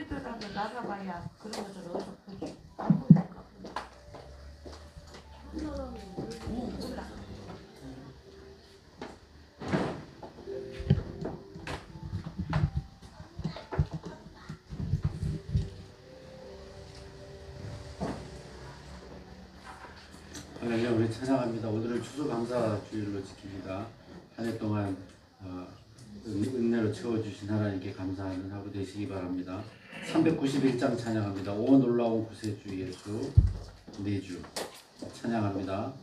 제주도라도 나가봐야 그런 것을 어디서 보지. 안 보니까. 몰라. 할렐루야. 우리 찬양합니다. 오늘은 추수감사 주일로 지킵니다. 한 해 동안 은혜로 채워주신 하나님께 감사하는 하루 되시기 바랍니다. 391장 찬양합니다. 오 놀라운 구세주 예수 내주 찬양합니다.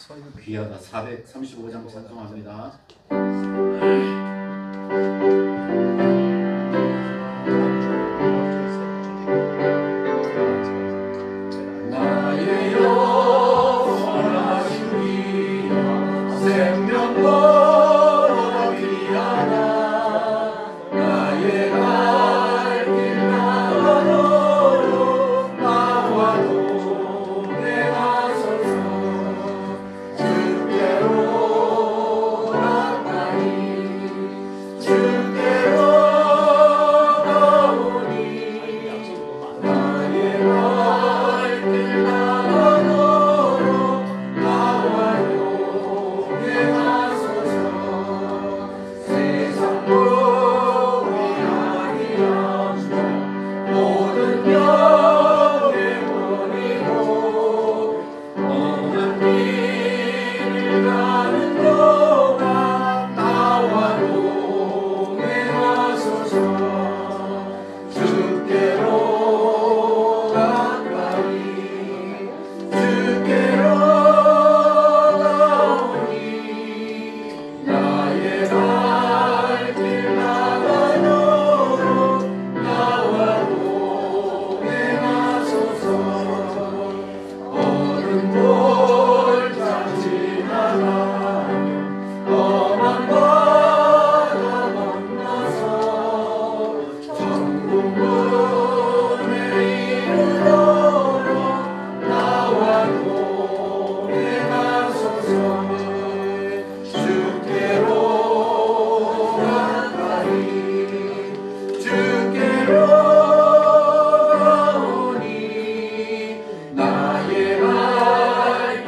귀하다. 435장 찬송합니다. 나의 영원한 주여 생명 걸어 귀하다. 나의 갈 길 나가도록 나와 동행하소서. 주께로 가까이 주께로 가오니 나의 갈 길 나가도록 나와 동행하소서. 세상 복이 아니라 모든 영의 원이고 험한 길을 가는 동안 나와 동행하소서. 주께로 가까이 주께로 가오니 나의 갈 길 나가도록 나와 동행하소서. 어른 볼자 지나가며 험한 바다 건너서 천국문에 이르도록 나와 동행하소서. 주께로 가까이 주께로 가오니 나의 갈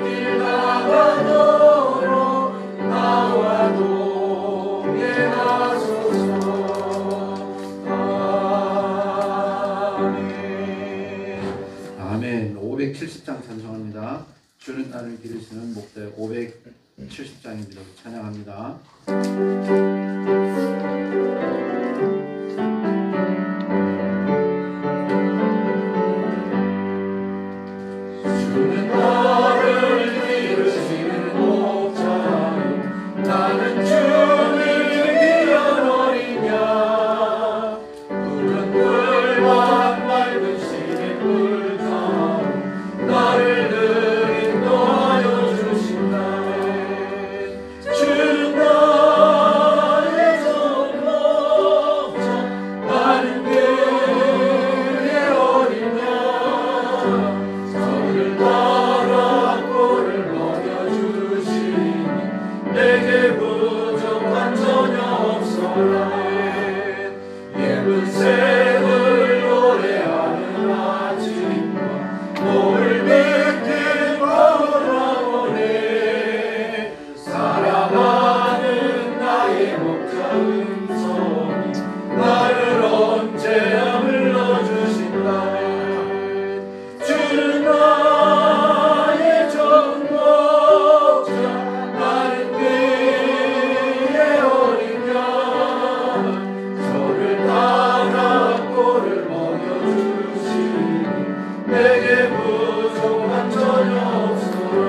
길 나가도록 나와 동행하소서. 아멘. 아멘. 570장 찬송합니다. 주는 나를 기르시는 목대 570장입니다. 찬양합니다. 주는 나를 기르시는 목자요 나는 주를 위한 어린 양. 푸른 풀밭 맑은 시린 물가로 나를 늘 인도하여 주신다네. 주는 나의 좋은 목자 나는 그의 어린 양. 저를 따라 꼴을 먹여주시니 내게 부족한 전혀 없소라. 예쁜 새들 노래하는 아침과 노을 비킨 거울하오네. 사랑하는 나의 목자 음성이 나를 언제나 불러주신다네. 주는 나의 좋은 목자 나는 그의 어린 양. 저를 따라 꼴을 먹여주시니 내게 부족한 전혀 없소라.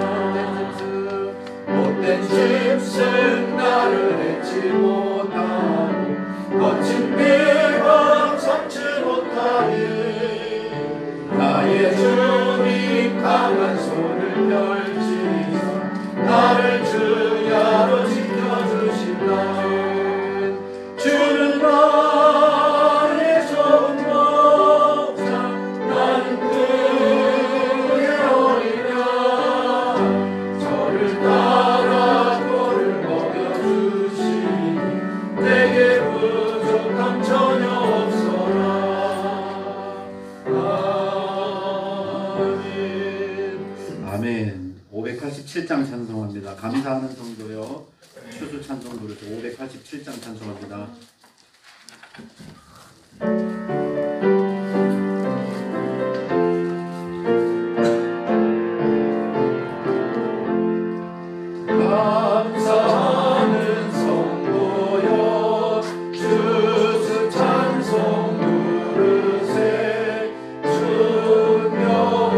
못된 짐승 나를 해치 못하고 거친 비방 참지 못하니 나의 주님 강한 손을 펼치사 나를 주야로 지켜주신다네. 주는 나의 좋은 목자 나는 그의 어린 양. 저를 따라 꼴을 먹여주시니 내게 부족함 전혀 없소라. 아멘. 587장 찬송합니다. 감사하는 성도요. 추수 찬송 부르죠. 587장 찬송합니다. 감사하는 성도여 추수 찬송 부르세. 추운 겨울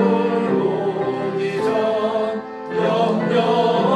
오기 전 영영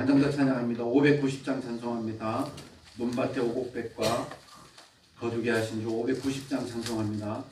한 장 더 찬양합니다. 590장 찬송합니다. 논밭의 오곡백과 거두게 하신 주 590장 찬송합니다.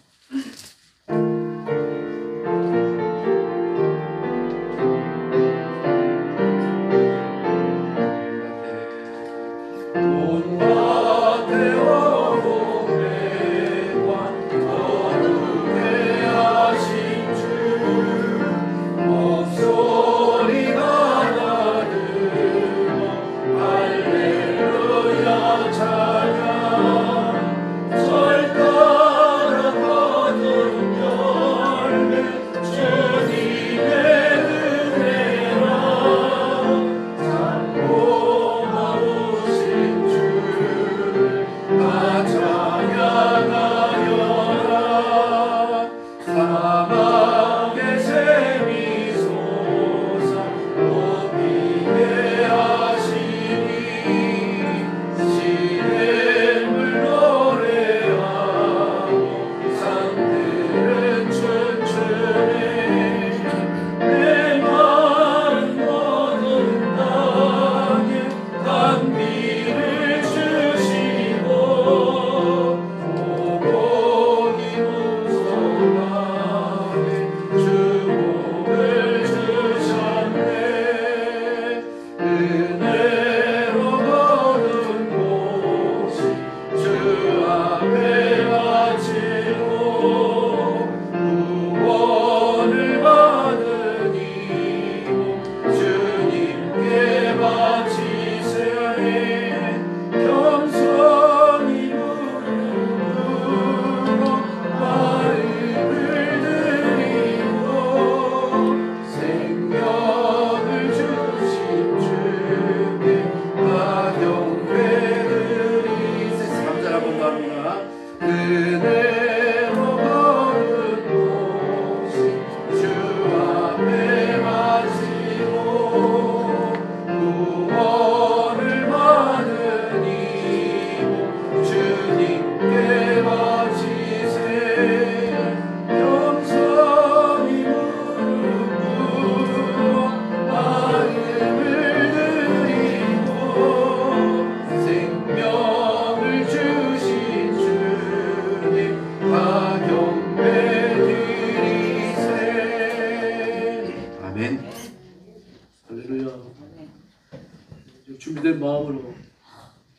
준비된 마음으로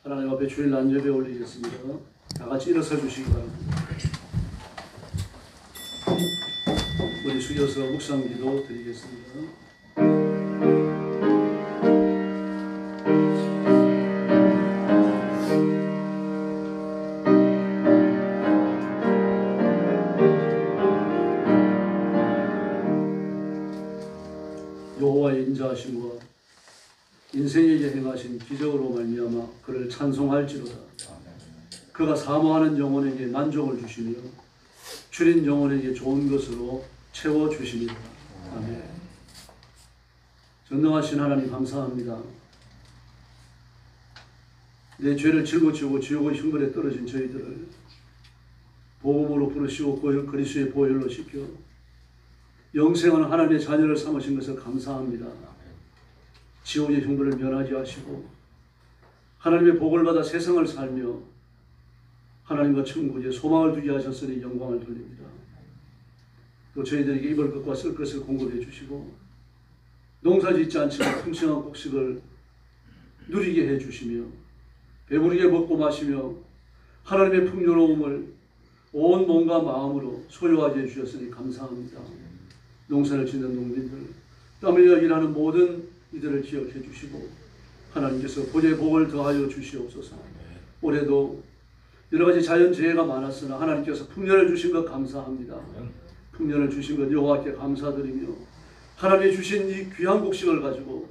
하나님 앞에 주일 난 예배 올리겠습니다. 다 같이 일어서 주시기 바랍니다. 머리 숙여서 묵상 기도 드리겠습니다. 여호와의 인자하심과 인생에게 행하신 기적으로 말미암아 그를 찬송할지로다. 그가 사모하는 영혼에게 만족을 주시며 줄인 영혼에게 좋은 것으로 채워주시리라. 아멘. 전능하신 하나님 감사합니다. 내 죄를 짊어지고 지옥의 흉벌에 떨어진 저희들을 복음으로 부르시고 그리스도의 보혈로 씻겨 영생한 하나님의 자녀를 삼으신 것을 감사합니다. 지옥의 흉벌을 면하지 하시고 하나님의 복을 받아 세상을 살며 하나님과 천국에 소망을 두게 하셨으니 영광을 돌립니다. 또 저희들에게 입을 것과 쓸 것을 공급해 주시고 농사짓지 않지만 풍성한 곡식을 누리게 해 주시며 배부르게 먹고 마시며 하나님의 풍요로움을 온 몸과 마음으로 소유하게 해 주셨으니 감사합니다. 농사를 짓는 농민들, 땀 흘려 일하는 모든 이들을 기억해 주시고 하나님께서 보좌의 복을 더하여 주시옵소서. 올해도 여러 가지 자연재해가 많았으나 하나님께서 풍년을 주신 것 감사합니다. 풍년을 주신 것 여호와께 감사드리며 하나님이 주신 이 귀한 곡식을 가지고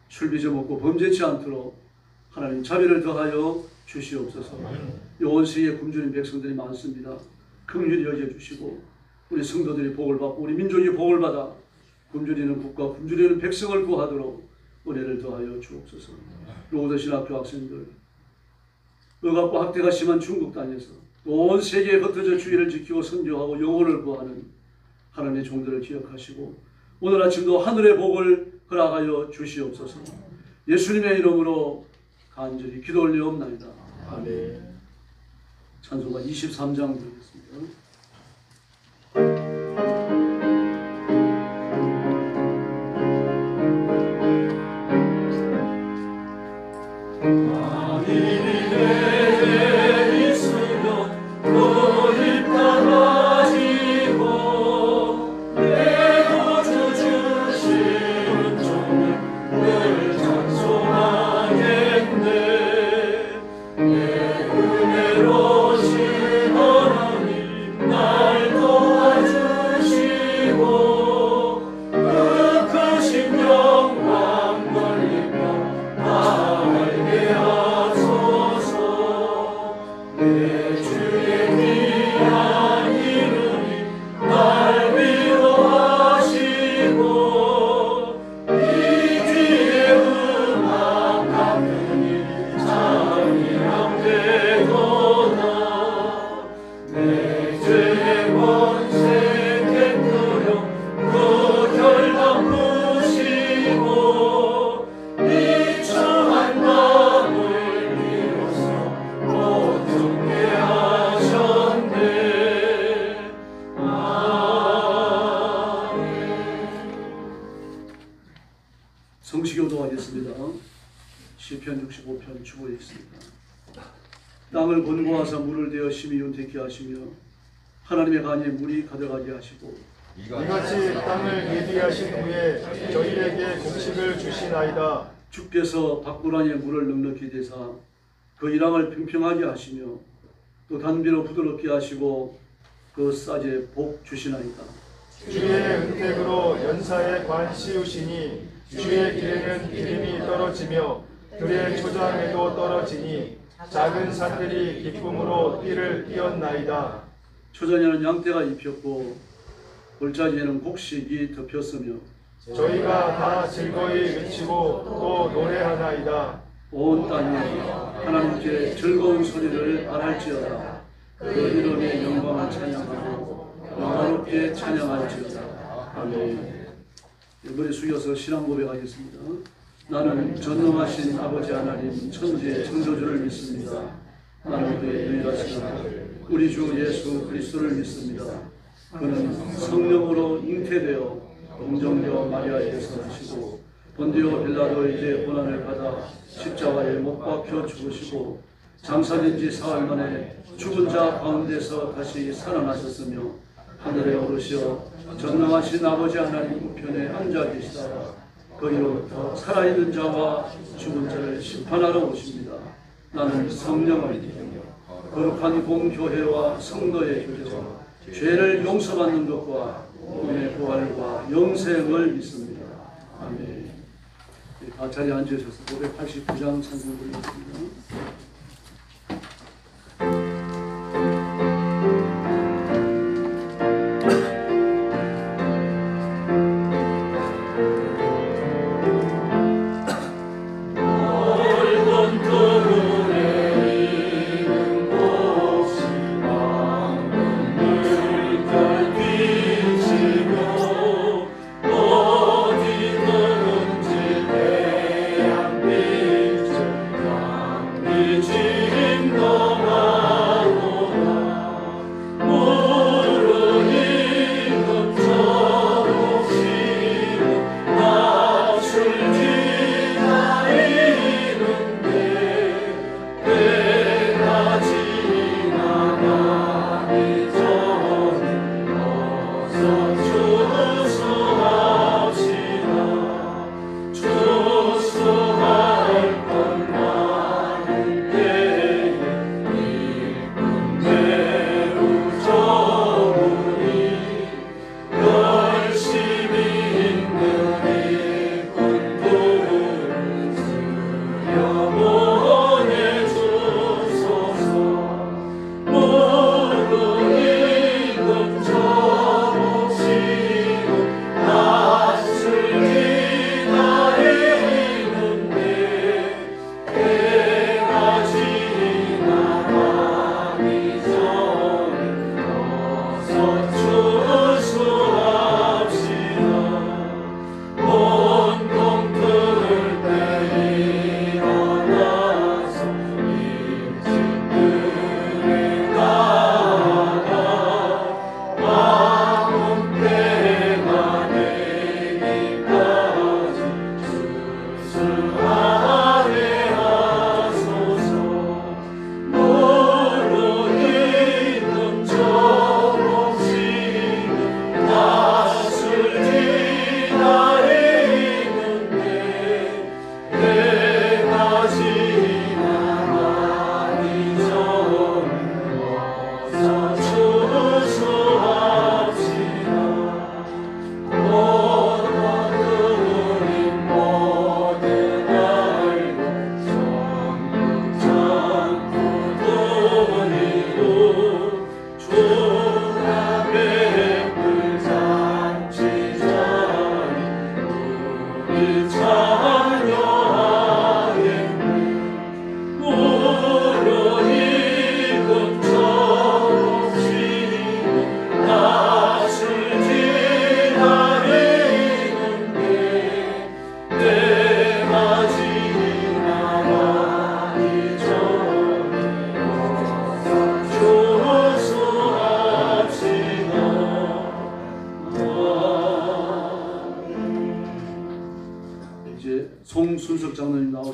술빚져 먹고 범죄치 않도록 하나님 자비를 더하여 주시옵소서. 이 온 세계에 굶주린 백성들이 많습니다. 긍휼히 여겨주시고 우리 성도들이 복을 받고 우리 민족이 복을 받아 굶주리는 국가 굶주리는 백성을 구하도록 은혜를 더하여 주옵소서. 로드신학교 학생들, 억압과 학대가 심한 중국 땅에서 온 세계에 흩어져 주의를 지키고 선교하고 영혼을 구하는 하나님의 종들을 기억하시고 오늘 아침도 하늘의 복을 허락하여 주시옵소서. 예수님의 이름으로 간절히 기도 올리옵나이다. 아멘. 찬송가 23장 드리겠습니다. 성시교도 하겠습니다. 시편 65편 주보에 있습니다. 땅을 권고하사 물을 대어 심히 윤택케 하시며 하나님의 간에 물이 가득하게 하시고 이같이 땅을 예비하신 후에 저희에게 곡식을 주시나이다. 주께서 박구란에 물을 넉넉히 대사 그 이랑을 평평하게 하시며 또 단비로 부드럽게 하시고 그 싸제 복 주시나이다. 주의 은택으로 연사에 관 씌우시니 주의 길에는 기름이 떨어지며 들의 초장에도 떨어지니 작은 산들이 기쁨으로 띠를 띄었나이다. 초전에는 양떼가 입혔고 골짜기에는 곡식이 덮였으며 저희가 다 즐거이 외치고 또 노래하나이다. 온 땅이 하나님께 즐거운 소리를 말할지어다. 그 이름의 영광을 찬양하고 영화롭게 찬양할지어다. 아멘. 머리 숙여서 신앙 고백하겠습니다. 나는 전능하신 아버지 하나님 천지의 창조주를 믿습니다. 나는 그의 유일하신 아들 우리 주 예수 그리스도를 믿습니다. 그는 성령으로 잉태되어 동정녀 마리아에게서 나시고 본디오 빌라도에게 고난을 받아 십자가에 못 박혀 죽으시고 장사된 지 사흘 만에 죽은 자 가운데서 다시 살아나셨으며 하늘에 오르시어 전능하신 아버지 하나님 우편에 앉아 계시다가 거기로부터 살아있는 자와 죽은 자를 심판하러 오십니다. 나는 성령을 믿으며 거룩한 공교회와 성도의 교제와 죄를 용서받는 것과 몸의 부활과 영생을 믿습니다. 아멘. 다 자리에 앉으셔서 589장 찬송 드리겠습니다. 어디든지 대한 빛을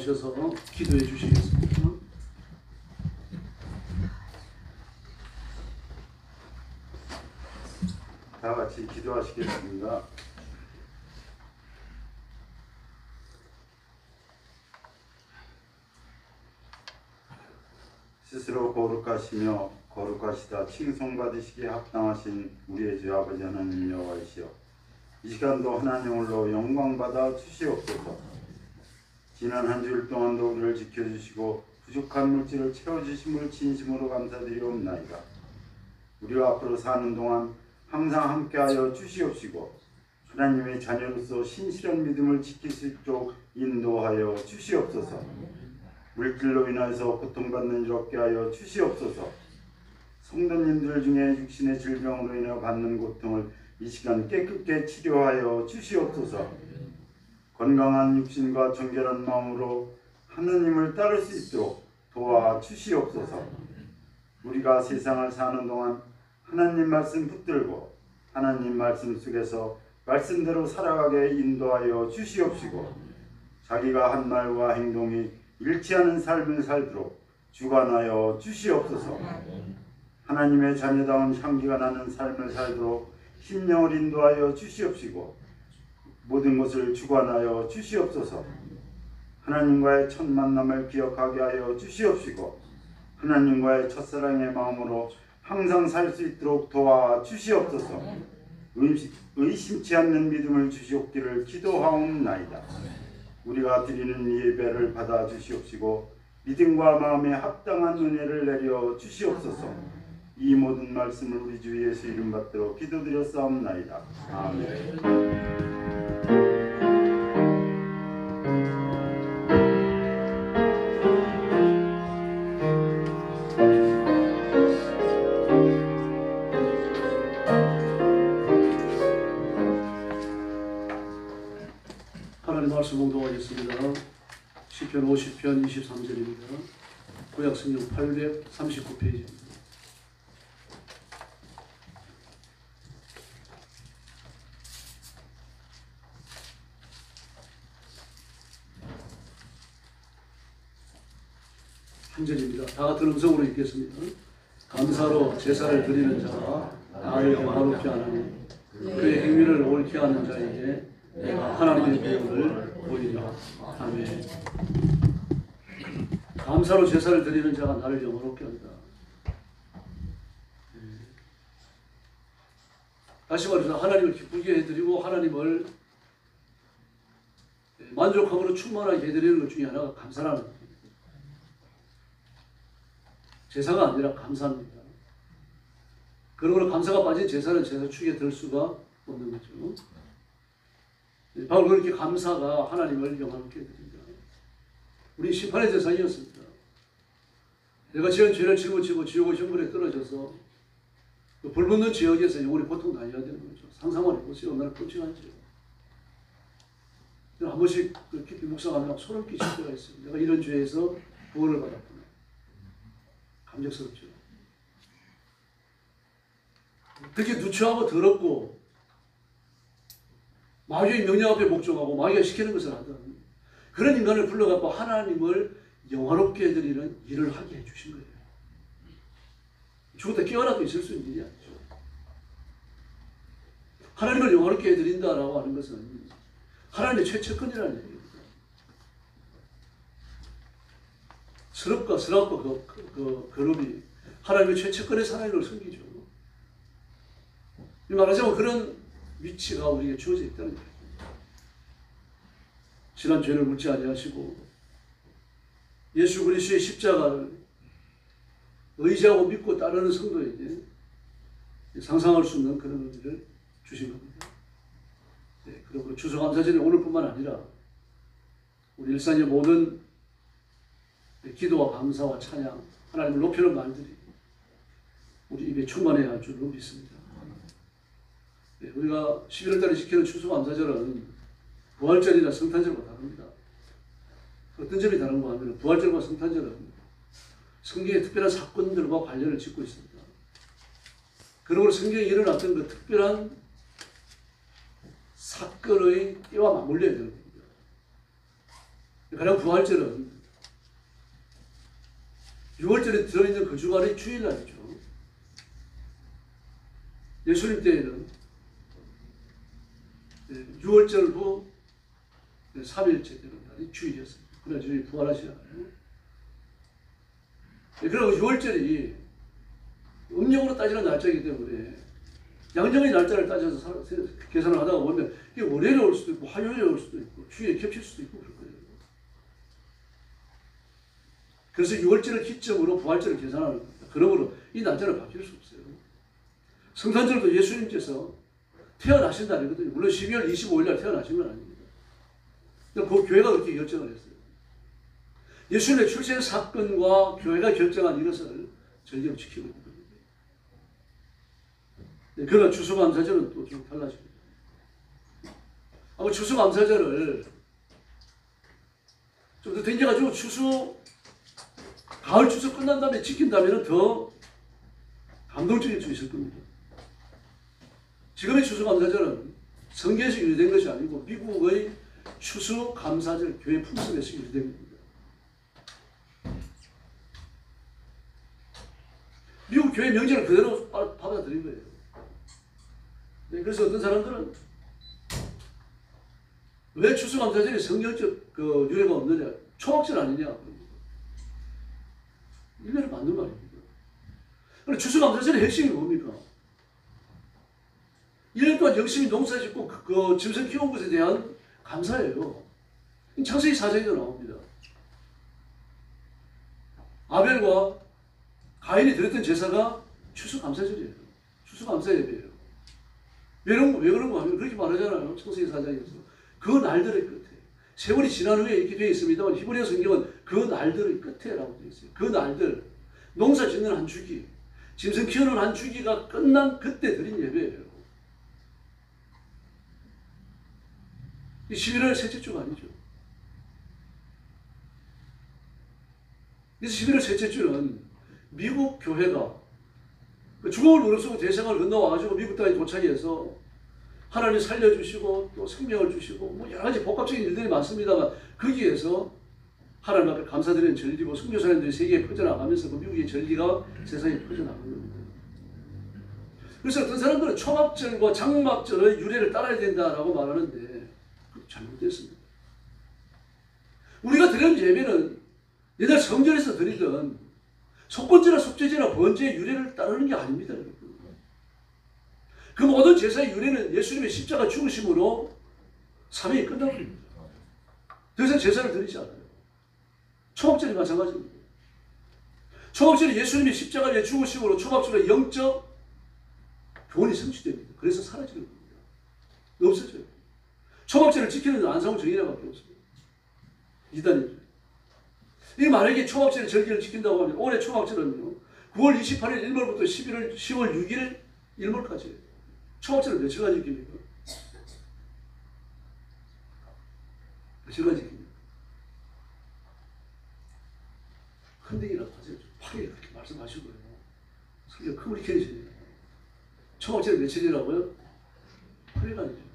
나오셔서 기도해 주시겠습니다. 다 같이 기도하시겠습니다. 스스로 거룩하시며 거룩하시다 칭송받으시기에 합당하신 우리의 주 아버지 하나님 여호와이시여, 이 시간도 하나님 홀로 영광받아 주시옵소서. 지난 한 주일 동안도 우리를 지켜주시고 부족한 물질을 채워주심을 진심으로 감사드리옵나이다. 우리와 앞으로 사는 동안 항상 함께하여 주시옵시고 하나님의 자녀로서 신실한 믿음을 지킬 수 있도록 인도하여 주시옵소서. 물질로 인하여서 고통받는 일 없게 하여 주시옵소서. 성도님들 중에 육신의 질병으로 인해 받는 고통을 이 시간 깨끗게 치료하여 주시옵소서. 건강한 육신과 정결한 마음으로 하느님을 따를 수 있도록 도와 주시옵소서. 우리가 세상을 사는 동안 하나님 말씀 붙들고 하나님 말씀 속에서 말씀대로 살아가게 인도하여 주시옵시고 자기가 한 말과 행동이 일치하는 삶을 살도록 주관하여 주시옵소서. 하나님의 자녀다운 향기가 나는 삶을 살도록 심령을 인도하여 주시옵시고 모든 것을 주관하여 주시옵소서. 하나님과의 첫 만남을 기억하게 하여 주시옵시고 하나님과의 첫사랑의 마음으로 항상 살 수 있도록 도와 주시옵소서. 의심치 않는 믿음을 주시옵기를 기도하옵나이다. 우리가 드리는 예배를 받아 주시옵시고 믿음과 마음에 합당한 은혜를 내려 주시옵소서. 이 모든 말씀을 우리 주 예수 이름 받들어 기도드렸사옵나이다. 아멘. 하나님 말씀 봉독하겠습니다. 시편 50편 23절입니다. 구약성경 839페이지입니다. 한 절입니다. 다 같은 음성으로 읽겠습니다. 감사로 제사를 드리는 자가 나를 영화롭게 하나니 그의 행위를 옳게 하는 자에게 내가 하나님의 배움을 보이리라. 아멘. 감사로 제사를 드리는 자가 나를 영화롭게 한다. 다시 말해서 하나님을 기쁘게 해드리고 하나님을 만족함으로 충만하게 해드리는 것 중에 하나가 감사라는 겁니다. 제사가 아니라 감사입니다. 그러므로 감사가 빠진 제사는 제사 축에 들 수가 없는 거죠. 바로 그렇게 감사가 하나님을 영화롭게 해드립니다. 우리 심판의 대상이었습니다. 내가 지은 죄를 짊어지고 지옥의 형벌에 떨어져서 그 불붙는 지역에서 영원히 고통당해야 되는 거죠. 상상만 해보세요. 얼마나 끔찍한지요. 한 번씩 깊이 묵상하면 소름 끼칠 때가 있어요. 내가 이런 죄에서 구원을 받았구나. 감격스럽죠. 그렇게 누추하고 더럽고 마귀의 명령 앞에 목종하고 마귀가 시키는 것을 하던 그런 인간을 불러갖고 하나님을 영화롭게 해드리는 일을 하게 해주신 거예요. 죽었다 깨어나도 있을 수 있는 일이 아니죠. 하나님을 영화롭게 해드린다라고 하는 것은 하나님의 최측근이라는 얘기입니다. 스럽고 그 그룹이 하나님의 최측근의 하나님을 섬기죠. 말하자면 그런 위치가 우리에게 주어져 있다는 거예요. 지난 죄를 묻지 아니하시고 예수 그리스도의 십자가를 의지하고 믿고 따르는 성도에게 상상할 수 없는 그런 의미를 주신 겁니다. 네, 그리고 추수감사절이 오늘뿐만 아니라 우리 일상의 모든 기도와 감사와 찬양, 하나님을 높이는 말들이 우리 입에 충만해야 할 줄로 믿습니다. 네, 우리가 11월달에 지키는 추수감사절은 부활절이나 성탄절과 다릅니다. 어떤 점이 다른가 하면 부활절과 성탄절은 성경의 특별한 사건들과 관련을 짓고 있습니다. 그러므로 성경에 일어났던 그 특별한 사건의 때와 맞물려야 되는 겁니다. 가령 부활절은 6월절에 들어있는 그 주간이 주일날이죠. 예수님 때에는 6월절 후 3일째 되는 날이 주일이었습니다. 그날 주일이 부활하시잖아요. 그리고 6월절이 음력으로 따지는 날짜이기 때문에 양정의 날짜를 따져서 계산을 하다가 보면 이게 월요일에 올 수도 있고 화요일에 올 수도 있고 주일에 겹칠 수도 있고 그럴 거예요. 그래서 6월절을 기점으로 부활절을 계산하는 겁니다. 그러므로 이 날짜는 바뀔 수 없어요. 성탄절도 예수님께서 태어나신 날이거든요. 물론 12월 25일 날 태어나신 건 아닙니다. 그 교회가 그렇게 결정을 했어요. 예수님의 출생 사건과 교회가 결정한 이것을 절대로 지키고 있는 겁니다. 그러나 추수감사절은 또 좀 달라집니다. 아마 추수감사절을 좀 더 댕겨가지고 가을 추수 끝난 다음에 지킨다면 더 감동적일 수 있을 겁니다. 지금의 추수감사절은 성경에서 유래된 것이 아니고 미국의 추수감사절 교회 풍습에서 유래된 겁니다. 미국 교회 명절을 그대로 받아들인 거예요. 네, 그래서 어떤 사람들은 왜 추수감사절이 성경적 그 유래가 없느냐, 초막절 아니냐, 일면에 맞는 말입니다. 그럼 추수감사절의 핵심이 뭡니까? 1년 동안 열심히 농사 짓고 그 짐승 키운 것에 대한 감사예요. 창세기 4장에도 나옵니다. 아벨과 가인이 드렸던 제사가 추수감사절이에요. 추수감사 예배예요. 왜 그런 거 하면 그렇게 말하잖아요. 창세기 4장에서. 그 날들의 끝에. 세월이 지난 후에 이렇게 되어 있습니다만 히브리어 성경은 그 날들의 끝에라고 되어 있어요. 그 날들. 농사 짓는 한 주기. 짐승 키우는 한 주기가 끝난 그때 드린 예배예요. 11월 셋째 주가 아니죠. 그래서 11월 셋째 주는 미국 교회가 죽음을 무릅쓰고 대생을 건너와가지고 미국 땅에 도착해서 하나님 살려주시고 또 생명을 주시고 뭐 여러 가지 복합적인 일들이 많습니다만 거기에서 하나님 앞에 감사드리는 전리고 선교사님들이 세계에 퍼져나가면서 그 미국의 전리가 세상에 퍼져나가는 겁니다. 그래서 어떤 사람들은 초막절과 장막절의 유래를 따라야 된다라고 말하는데 잘못됐습니다. 우리가 드리는 예배는 옛날 성전에서 드리던 속건제나 속죄제나 번제의 유래를 따르는 게 아닙니다. 여러분. 그 모든 제사의 유래는 예수님의 십자가 죽으심으로 사명이 끝나버립니다. 더 이상 제사를 드리지 않아요. 초막절이 마찬가지입니다. 초막절이 예수님의 십자가 위에 죽으심으로 초막절의 영적 교훈이 성취됩니다. 그래서 사라지는 겁니다. 없어져요. 초막절을 지키는 안상훈 정인아밖에 없습니다. 이단이죠. 이 만약에 초막절의 절기를 지킨다고 하면 올해 초막절은요 9월 28일 일몰부터 10월 6일 일몰까지예요. 초막절을 며칠간 지킵니까? 며칠간 지킵니까? 흔들기라고 하세요. 확실히 그렇게 말씀하시고요. 성경 커뮤니케이션이에요. 초막절이 며칠이라고요? 8일간이죠.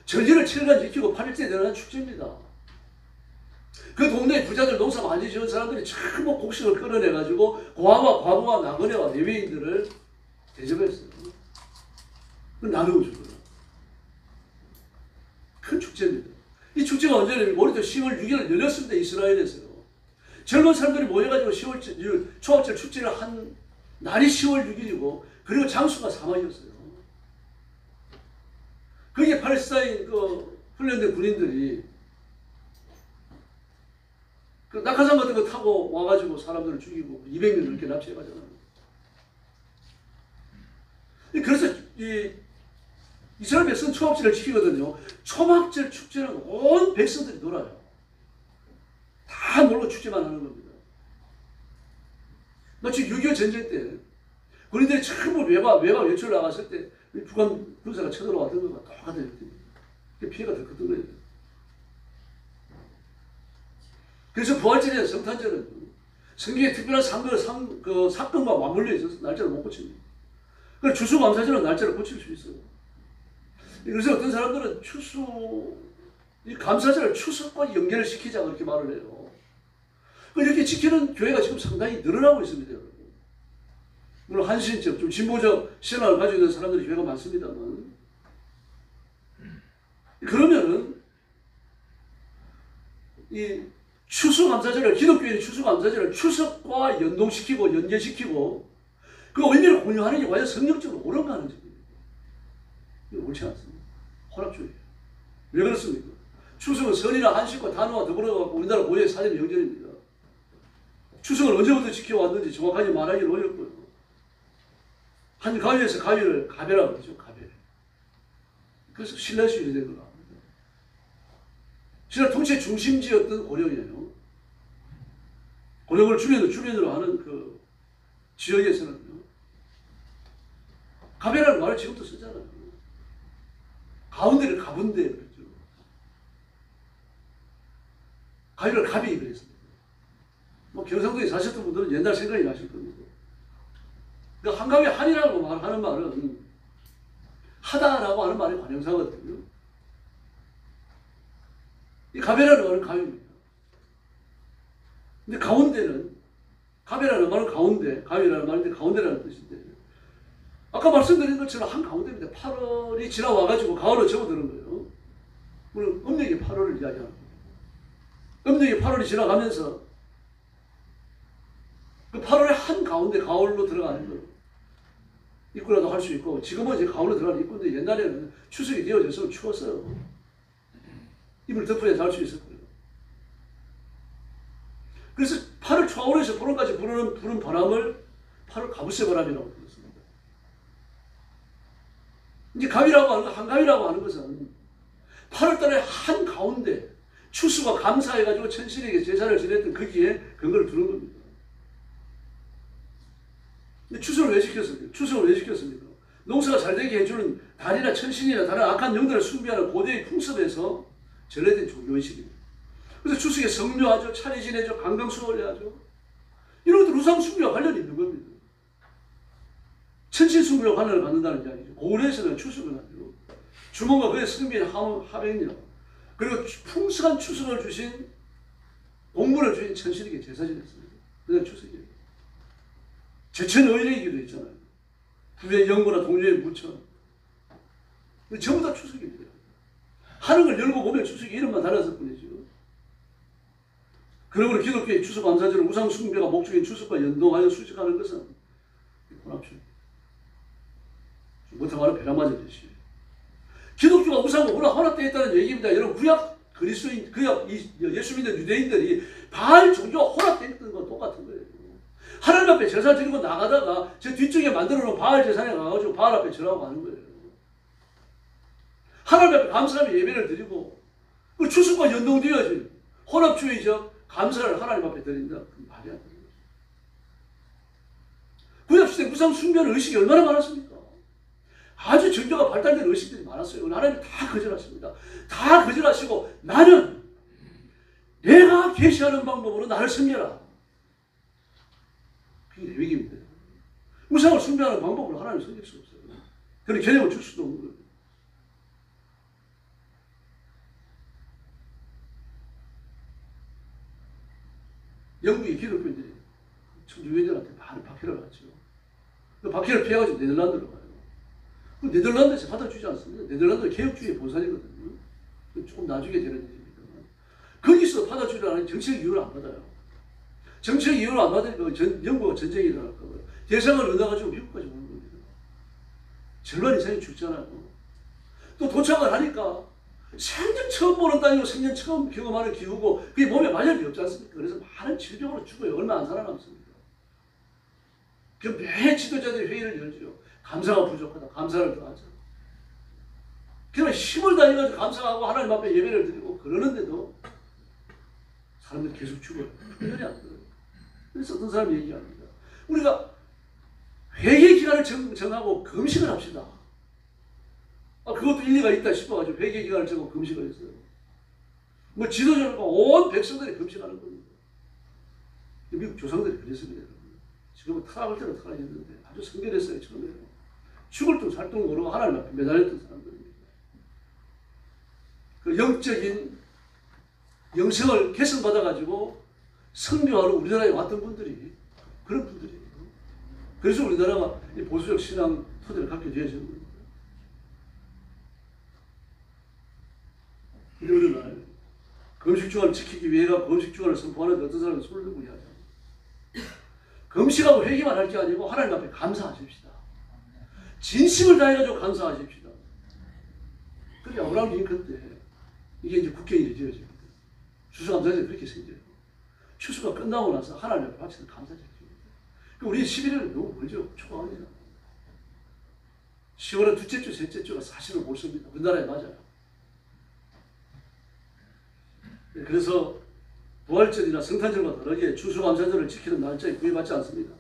절기를 7일간 지키고 8일째 되는 축제입니다. 그 동네 부자들 농사 많이 지은 사람들이 전부 곡식을 끌어내가지고 고아와 과부와 나그네와 레위인들을 대접했어요. 나누어 주더라. 큰 축제입니다. 이 축제가 언제냐면 올해도 10월 6일 열렸습니다. 이스라엘에서요. 젊은 사람들이 모여가지고 초막절 축제를 한 날이 10월 6일이고 그리고 장수가 사막이었어요. 거기에 팔레스타인 훈련된 군인들이 그 낙하산 같은 거 타고 와가지고 사람들을 죽이고 200명 넘게 납치해가잖아요. 그래서 이스라엘 백성은 초막절을 지키거든요. 초막절 축제는 온 백성들이 놀아요. 다 놀고 축제만 하는 겁니다. 마치 6.25 전쟁 때 군인들이 전부 외박 외출 나갔을 때 북한 군사가 쳐들어왔던 것과 똑같은 피해가 더 컸던 거예요. 그래서 부활절이나 성탄절은 성경에 특별한 사건과 맞물려 있어서 날짜를 못 고칩니다. 그래서 추수감사절은 날짜를 고칠 수 있어요. 그래서 어떤 사람들은 이 감사절을 추석과 연결을 시키자 그렇게 말을 해요. 이렇게 지키는 교회가 지금 상당히 늘어나고 있습니다, 여러분. 물론 한신적, 좀 진보적 신앙을 가지고 있는 사람들이 교회가 많습니다만, 그러면은 이 추수감사절을, 기독교인의 추수감사절을 추석과 연동시키고 연계시키고 그 의미를 공유하는 게 과연 성경적으로 옳은가 하는 점입니다. 이거 옳지 않습니다. 혼합주의예요. 왜 그렇습니까? 추석은 설이나 한식과 단오와 더불어 우리나라 고유의 사전 명절입니다. 추석을 언제부터 지켜왔는지 정확하게 말하기는 어렵고요. 한 가위에서 가위를 가베라고 그러죠. 가베. 그래서 신라 시절이 된 거라. 신라 통치의 중심지였던 고령이에요. 고령을 주변으로 하는 그 지역에서는요. 가베라는 말을 지금도 쓰잖아요. 가운데를 가분데 그랬죠. 가위를 가비 그랬습니다. 뭐 경상도에 사셨던 분들은 옛날 생각이 나실 겁니다. 그러니까 한가위 한이라고 하는 말은 하다라고 하는 말이 관형사거든요. 이 가베라는 말은 가위입니다. 근데 가운데는 가베라는 말은 가운데, 가위라는 말인데 가운데라는 뜻인데 아까 말씀드린 것처럼 한 가운데입니다. 8월이 지나와가지고 가을로 접어드는 거예요. 물론 음력이 8월을 이야기하는 거예요. 음력이 8월이 지나가면서 그 8월의 한 가운데 가을로 들어가는 거예요. 입구라도 할 수 있고 지금은 이제 가을로 들어가는 입구인데 옛날에는 추석이 되어져서 추웠어요. 이불 덮어야 잘 수 있었고요. 그래서 8월 초하루에서 9월까지 부는 바람을 8월 가부세 바람이라고 불렀습니다. 이제 가위라고 하는 거, 한가위라고 하는 것은 8월달에 한 가운데 추수가 감사해가지고 천신에게 제사를 지냈던 거기에 근거를 두는 겁니다. 근데 추석을 왜 시켰습니까? 추석을 왜 시켰습니까? 농사가 잘 되게 해주는 달이나 천신이나 다른 악한 영들을 숭배하는 고대의 풍습에서 전래된 종교의식입니다. 그래서 추석에 성묘하죠, 차례 지내죠, 강강수월래 하죠. 이런 것들 우상 숭배와 관련이 있는 겁니다. 천신 숭배와 관련을 갖는다는 이야기죠. 고을에서는 추석을 하죠. 주몽과 그의 성비인 하백령, 그리고 풍성한 추석을 주신 공물을 주신 천신에게 제사 지냈습니다. 그냥 추석이에요. 제천의례이기도 있잖아요. 부의 영구나 동료의 무천. 전부 다 추석입니다. 하는 걸 열고 보면 추석이 이름만 달았을 뿐이죠. 그러므로 기독교의 추수감사절은 우상 숭배가 목적인 추석과 연동하여 수식하는 것은 혼합주의. 못하고 말하면 배랑맞은 짓이에요. 기독교가 우상과 혼합되어 있다는 얘기입니다. 여러분 구약 그리스도인, 구약 예수 믿는 유대인들이 바알 종교와 혼합되어 있던 건 똑같은 거예요. 하나님 앞에 제사 드리고 나가다가 저 뒤쪽에 만들어 놓은 바알 제사에 가가지고 바알 앞에 절하고 가는 거예요. 하나님 앞에 감사하며 예배를 드리고 그 추석과 연동되어진 혼합주의적 감사를 하나님 앞에 드린다. 그 말이 안 되는 거죠. 구약시대 우상 숭배하는 의식이 얼마나 많았습니까? 아주 정교가 발달된 의식들이 많았어요. 하나님이 다 거절하십니다. 다 거절하시고 나는 내가 계시하는 방법으로 나를 섬겨라. 그게 계획입니다. 우상을 숭배하는 방법으로 하나님을 섬길 수 없어요. 그런 개념을 줄 수도 없는 거예요. 영국의 기독교인들이 천주교인들한테 많은 박해를 받죠. 그 박해를 피해가지고 네덜란드로 가요. 그 네덜란드에서 받아주지 않습니다. 네덜란드는 개혁주의의 본산이거든요. 조금 나중에 되는 일입니다. 거기서 받아주지 않으면 정치적 이유를 안 받아요. 정치적 이유를 안 받으니까 영국과 전쟁이 일어날까 봐요. 대상을 얻어가지고 미국까지 오는 겁니다. 절반 이상이 죽잖아요. 또 도착을 하니까 생전 처음 보는 땅이고 생전 처음 경험하는 기후고 그게 몸에 발열이 없지 않습니까? 그래서 많은 질병으로 죽어요. 얼마 안 살아남습니다. 그럼 매 지도자들이 회의를 열죠. 감사가 부족하다. 감사를 더 하자. 그러면 힘을 다해가지고 감사하고 하나님 앞에 예배를 드리고 그러는데도 사람들이 계속 죽어요. 훈련이 안 돼요. 그래서 어떤 사람이 얘기합니다. 우리가 회개 기간을 정하고 금식을 합시다. 그것도 일리가 있다 싶어가지고 회개 기간을 정하고 금식을 했어요. 뭐 지도자들과 온 백성들이 금식하는 겁니다. 미국 조상들이 그랬습니다. 지금은 타락할 때는 타락했는데 아주 성결했어요. 처음에는. 죽을 둥 살 둥 모르고 하나님 앞에 매달렸던 사람들입니다. 그 영적인 영성을 개선받아가지고 선교하러 우리나라에 왔던 분들이 그런 분들이에요. 그래서 우리나라가 이 보수적 신앙 토대를 갖게 되어진 겁니다. 근데 어느 날 금식주간을 지키기 위해가 금식주간을 선포하는데 어떤 사람은 술을 들고 이야기하죠. 금식하고 회개만 할 게 아니고 하나님 앞에 감사하십시다. 진심을 다해가지고 감사하십시다. 그게 아브라함 링컨 때 이게 이제 국경일이 되어집니다. 추수감사절이 그렇게 생겨요. 추수가 끝나고 나서 하나님 앞에 바치는 감사절입니다. 우리 11월은 너무 멀죠. 초강이잖아. 10월은 둘째 주, 셋째 주가 사실은 옳습니다. 우리나라에 맞아요. 그래서 부활절이나 성탄절과 다르게 추수감사절을 지키는 날짜에 구애받지 않습니다.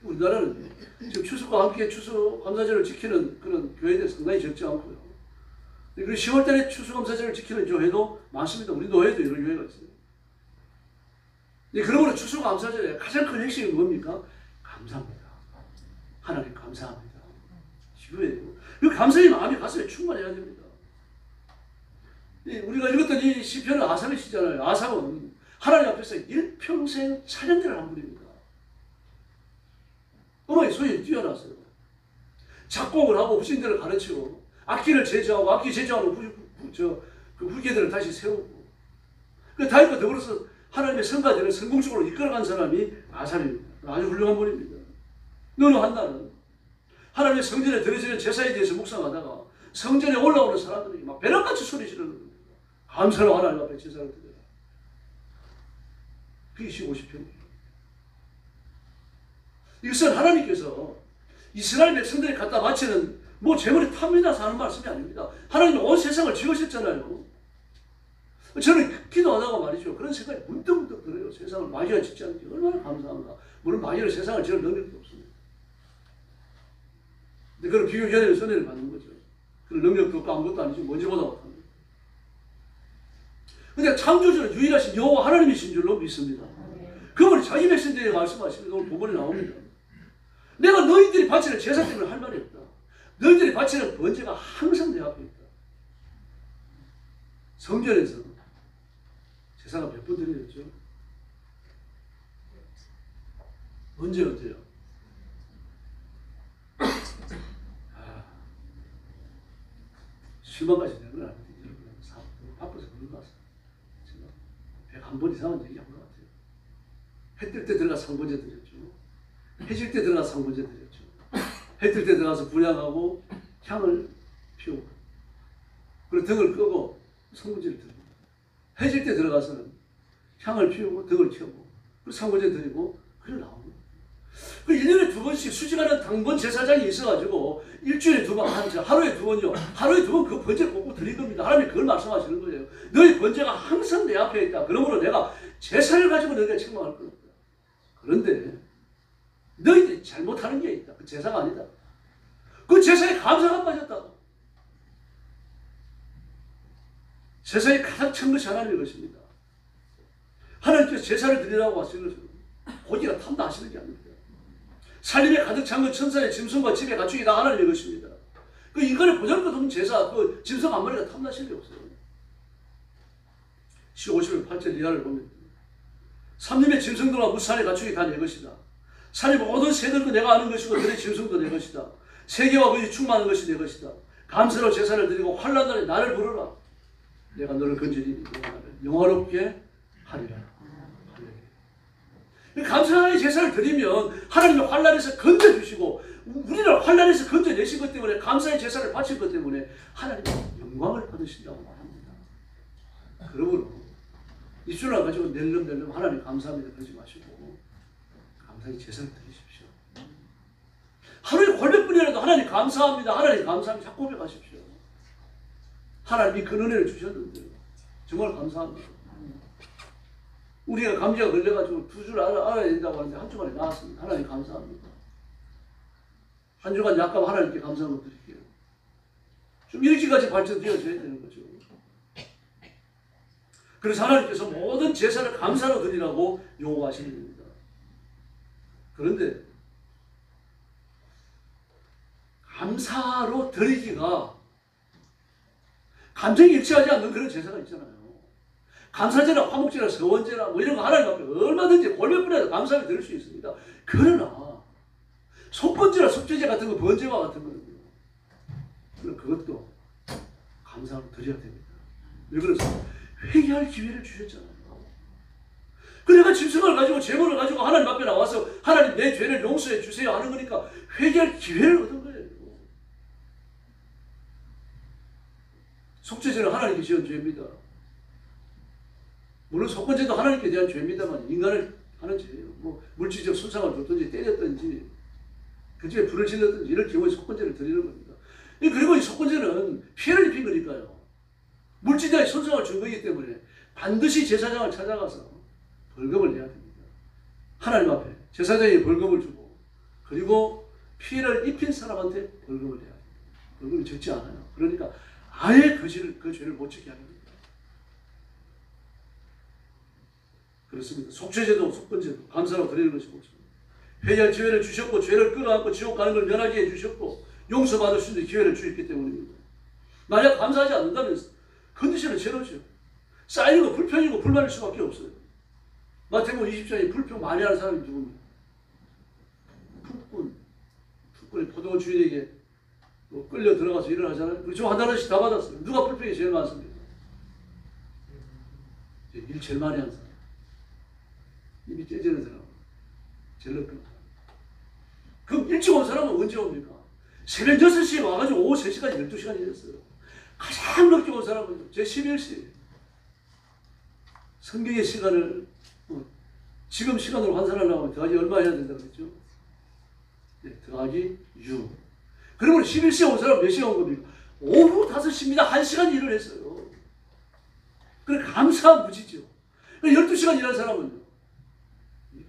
우리나라는 지금 추수과 함께 추수감사절을 지키는 그런 교회들이 상당히 적지 않고요. 그리고 10월달에 추수감사절을 지키는 교회도 많습니다. 우리 노회도 이런 교회가 있어요. 그러므로 추수감사절의 가장 큰 핵심이 뭡니까? 감사합니다. 하나님 감사합니다. 이거예요. 그 감사의 마음이 가슴에 충만해야 됩니다. 우리가 읽었던 이 시편은 아삽의 시잖아요. 아삽은 하나님 앞에서 일평생 찬양들을 한 분입니다. 음악의 소질이 뛰어났어요. 작곡을 하고 후신들을 가르치고 악기를 제조하고 악기 제조하는 그 후계들을 다시 세우고 그 다윗과 더불어서 하나님의 성가대를 성공적으로 이끌어간 사람이 아삽입니다. 아주 훌륭한 분입니다. 너는 한나는 하나님의 성전에 드려지는 제사에 대해서 묵상하다가 성전에 올라오는 사람들이 막 벼락같이 소리 지르는 겁니다. 감사로 하나님 앞에 제사를 드려라. 그게 15시편이에요. 이것은 하나님께서 이스라엘 백성들이 갖다 바치는 뭐 재물이 탑니다 하는 말씀이 아닙니다. 하나님이 온 세상을 지으셨잖아요. 저는 기도하다가 말이죠. 그런 생각이 문득문득 들어요. 세상을 마귀가 짓지 않는지 얼마나 감사한가. 물론 마귀는 세상을 지을 능력도 없습니다. 근데 그런 비교 견해의 선회를 받는 거죠. 그런 능력도 없고 아무것도 아니지 먼지보다 못합니다. 근데 창조주는 유일하신 여호와 하나님이신 줄로 믿습니다. 그분이 자기 백성들에게 말씀하시는 오늘 본문에 나옵니다. 내가 너희들이 바치는 제사 때문에 할 말이 없다. 너희들이 바치는 번제가 항상 내 앞에 있다. 성전에서 제사가 몇 번 드려졌죠? 언제요? 실망까지 되는 건 아닌데 바빠서 그런 것 같습니다. 제가 101번 이상은 얘기한 것 같아요. 해 뜰 때 들어가 상번제 드렸죠. 해질 때 들어가 상번제 드렸죠. 해 뜰 때 들어가서 분향하고 향을 피우고 그리고 등을 끄고 상번제를 드립니다. 해질 때 들어가서는 향을 피우고 등을 켜고 그리고 상번제 드리고 그래 나옵니다. 그 1년에 2번씩 수직하는 당번 제사장이 있어가지고 일주일에 2번, 하루에 2번요. 하루에 2번 그 번제를 꼭 드릴 겁니다. 하나님이 그걸 말씀하시는 거예요. 너희 번제가 항상 내 앞에 있다. 그러므로 내가 제사를 가지고 너희가 책망할 건 없다. 그런데 너희들이 잘못하는 게 있다. 그 제사가 아니다. 그 제사에 감사가 빠졌다. 세상에 가장 큰 것이 하나님의 것입니다. 하나님께서 제사를 드리라고 하시는 것은 고기가 탐다 하시는 게 아닙니다. 살림에 가득 찬 건 천사의 짐승과 집에 가축이 다 하나님의 것입니다. 그 인간의 보잘것없는 제사, 그 짐승 한 마리가 탐나실 리 없어요. 58절 이하를 보면 삼림의 짐승들과 무산의 가축이 다 내 것이다. 산의 모든 새들도 내가 아는 것이고 들의 짐승도 내 것이다. 세계와 그것이 충만한 것이 내 것이다. 감사로 제사를 드리고 환난 날에 나를 부르라. 내가 너를 건지리 영화롭게 하리라. 감사의 제사를 드리면 하나님이 환난에서 건져주시고 우리를 환난에서 건져내신 것 때문에 감사의 제사를 바친 것 때문에 하나님이 영광을 받으신다고 말합니다. 그러므로 입술을 가지고 낼름낼름 하나님 감사합니다 그러지 마시고 감사의 제사를 드리십시오. 하루에 골몇분이라도 하나님 감사합니다. 하나님 감사합니다. 자꾸 고백하십시오. 하나님이 그 은혜를 주셨는데 정말 감사합니다. 우리가 감기가 걸려가지고 2주를 알아야 된다고 하는데 한 주간에 나왔습니다. 하나님 감사합니다. 한 주간 약간 하나님께 감사함을 드릴게요. 좀 이렇게까지 발전되어져야 되는 거죠. 그래서 하나님께서 모든 제사를 감사로 드리라고 요구하시는 겁니다. 그런데 감사로 드리기가 감정이 일치하지 않는 그런 제사가 있잖아요. 감사제나 화목제나 서원제나 뭐 이런 거 하나님 앞에 얼마든지 골매뿌려서 감사함이 드릴 수 있습니다. 그러나 속건제나 속죄제 같은 거, 번제와 같은 거는 그것도 감사함을 드려야 됩니다. 왜 그렇습니까? 회개할 기회를 주셨잖아요. 그 내가 짐승을 가지고 제물을 가지고 하나님 앞에 나와서 하나님 내 죄를 용서해 주세요 하는 거니까 회개할 기회를 얻은 거예요. 속죄제는 하나님께 지은 죄입니다. 물론 속건제도 하나님께 대한 죄입니다만 인간을 하는 죄예요. 뭐 물질적 손상을 줬든지 때렸든지 그 집에 불을 질렀든지 이럴 경우에 속건제를 드리는 겁니다. 그리고 이 속건제는 피해를 입힌 거니까요. 물질적인 손상을 준 거기 때문에 반드시 제사장을 찾아가서 벌금을 내야 됩니다. 하나님 앞에 제사장이 벌금을 주고 그리고 피해를 입힌 사람한테 벌금을 내야 됩니다. 벌금이 적지 않아요. 그러니까 아예 그 죄를 못 지게 하는 겁니다. 그렇습니다. 속죄제도 속건제도 감사로 드리는 것이 옳습니다. 회개할 기회를 주셨고 죄를 끌어안고 지옥 가는 걸 면하게 해주셨고 용서받을 수 있는 기회를 주셨기 때문입니다. 만약 감사하지 않는다면 컨디션은 제로죠. 쌓이는 거 불평이고 불만일 수밖에 없어요. 마태복음 20장에 불평 많이 하는 사람이 누굽니까? 풀꾼이 포도 주인에게 끌려 들어가서 일을 하잖아요. 그렇죠? 한 달씩 다 받았어요. 누가 불평이 제일 많습니까? 일 제일 많이 하는 사람. 입이 째지는 사람. 제일 높은 사람. 그럼 일찍 온 사람은 언제 옵니까? 새벽 6시에 와가지고 오후 3시까지 12시간 일했어요. 가장 늦게 온 사람은 제 11시. 성경의 시간을 지금 시간으로 환산하려고 하면 더하기 얼마 해야 된다고 그랬죠? 네, 더하기 6. 그러면 11시에 온 사람 몇 시에 온 겁니까? 오후 5시입니다. 1시간 일을 했어요. 그래 감사한 무지죠. 12시간 일한 사람은요.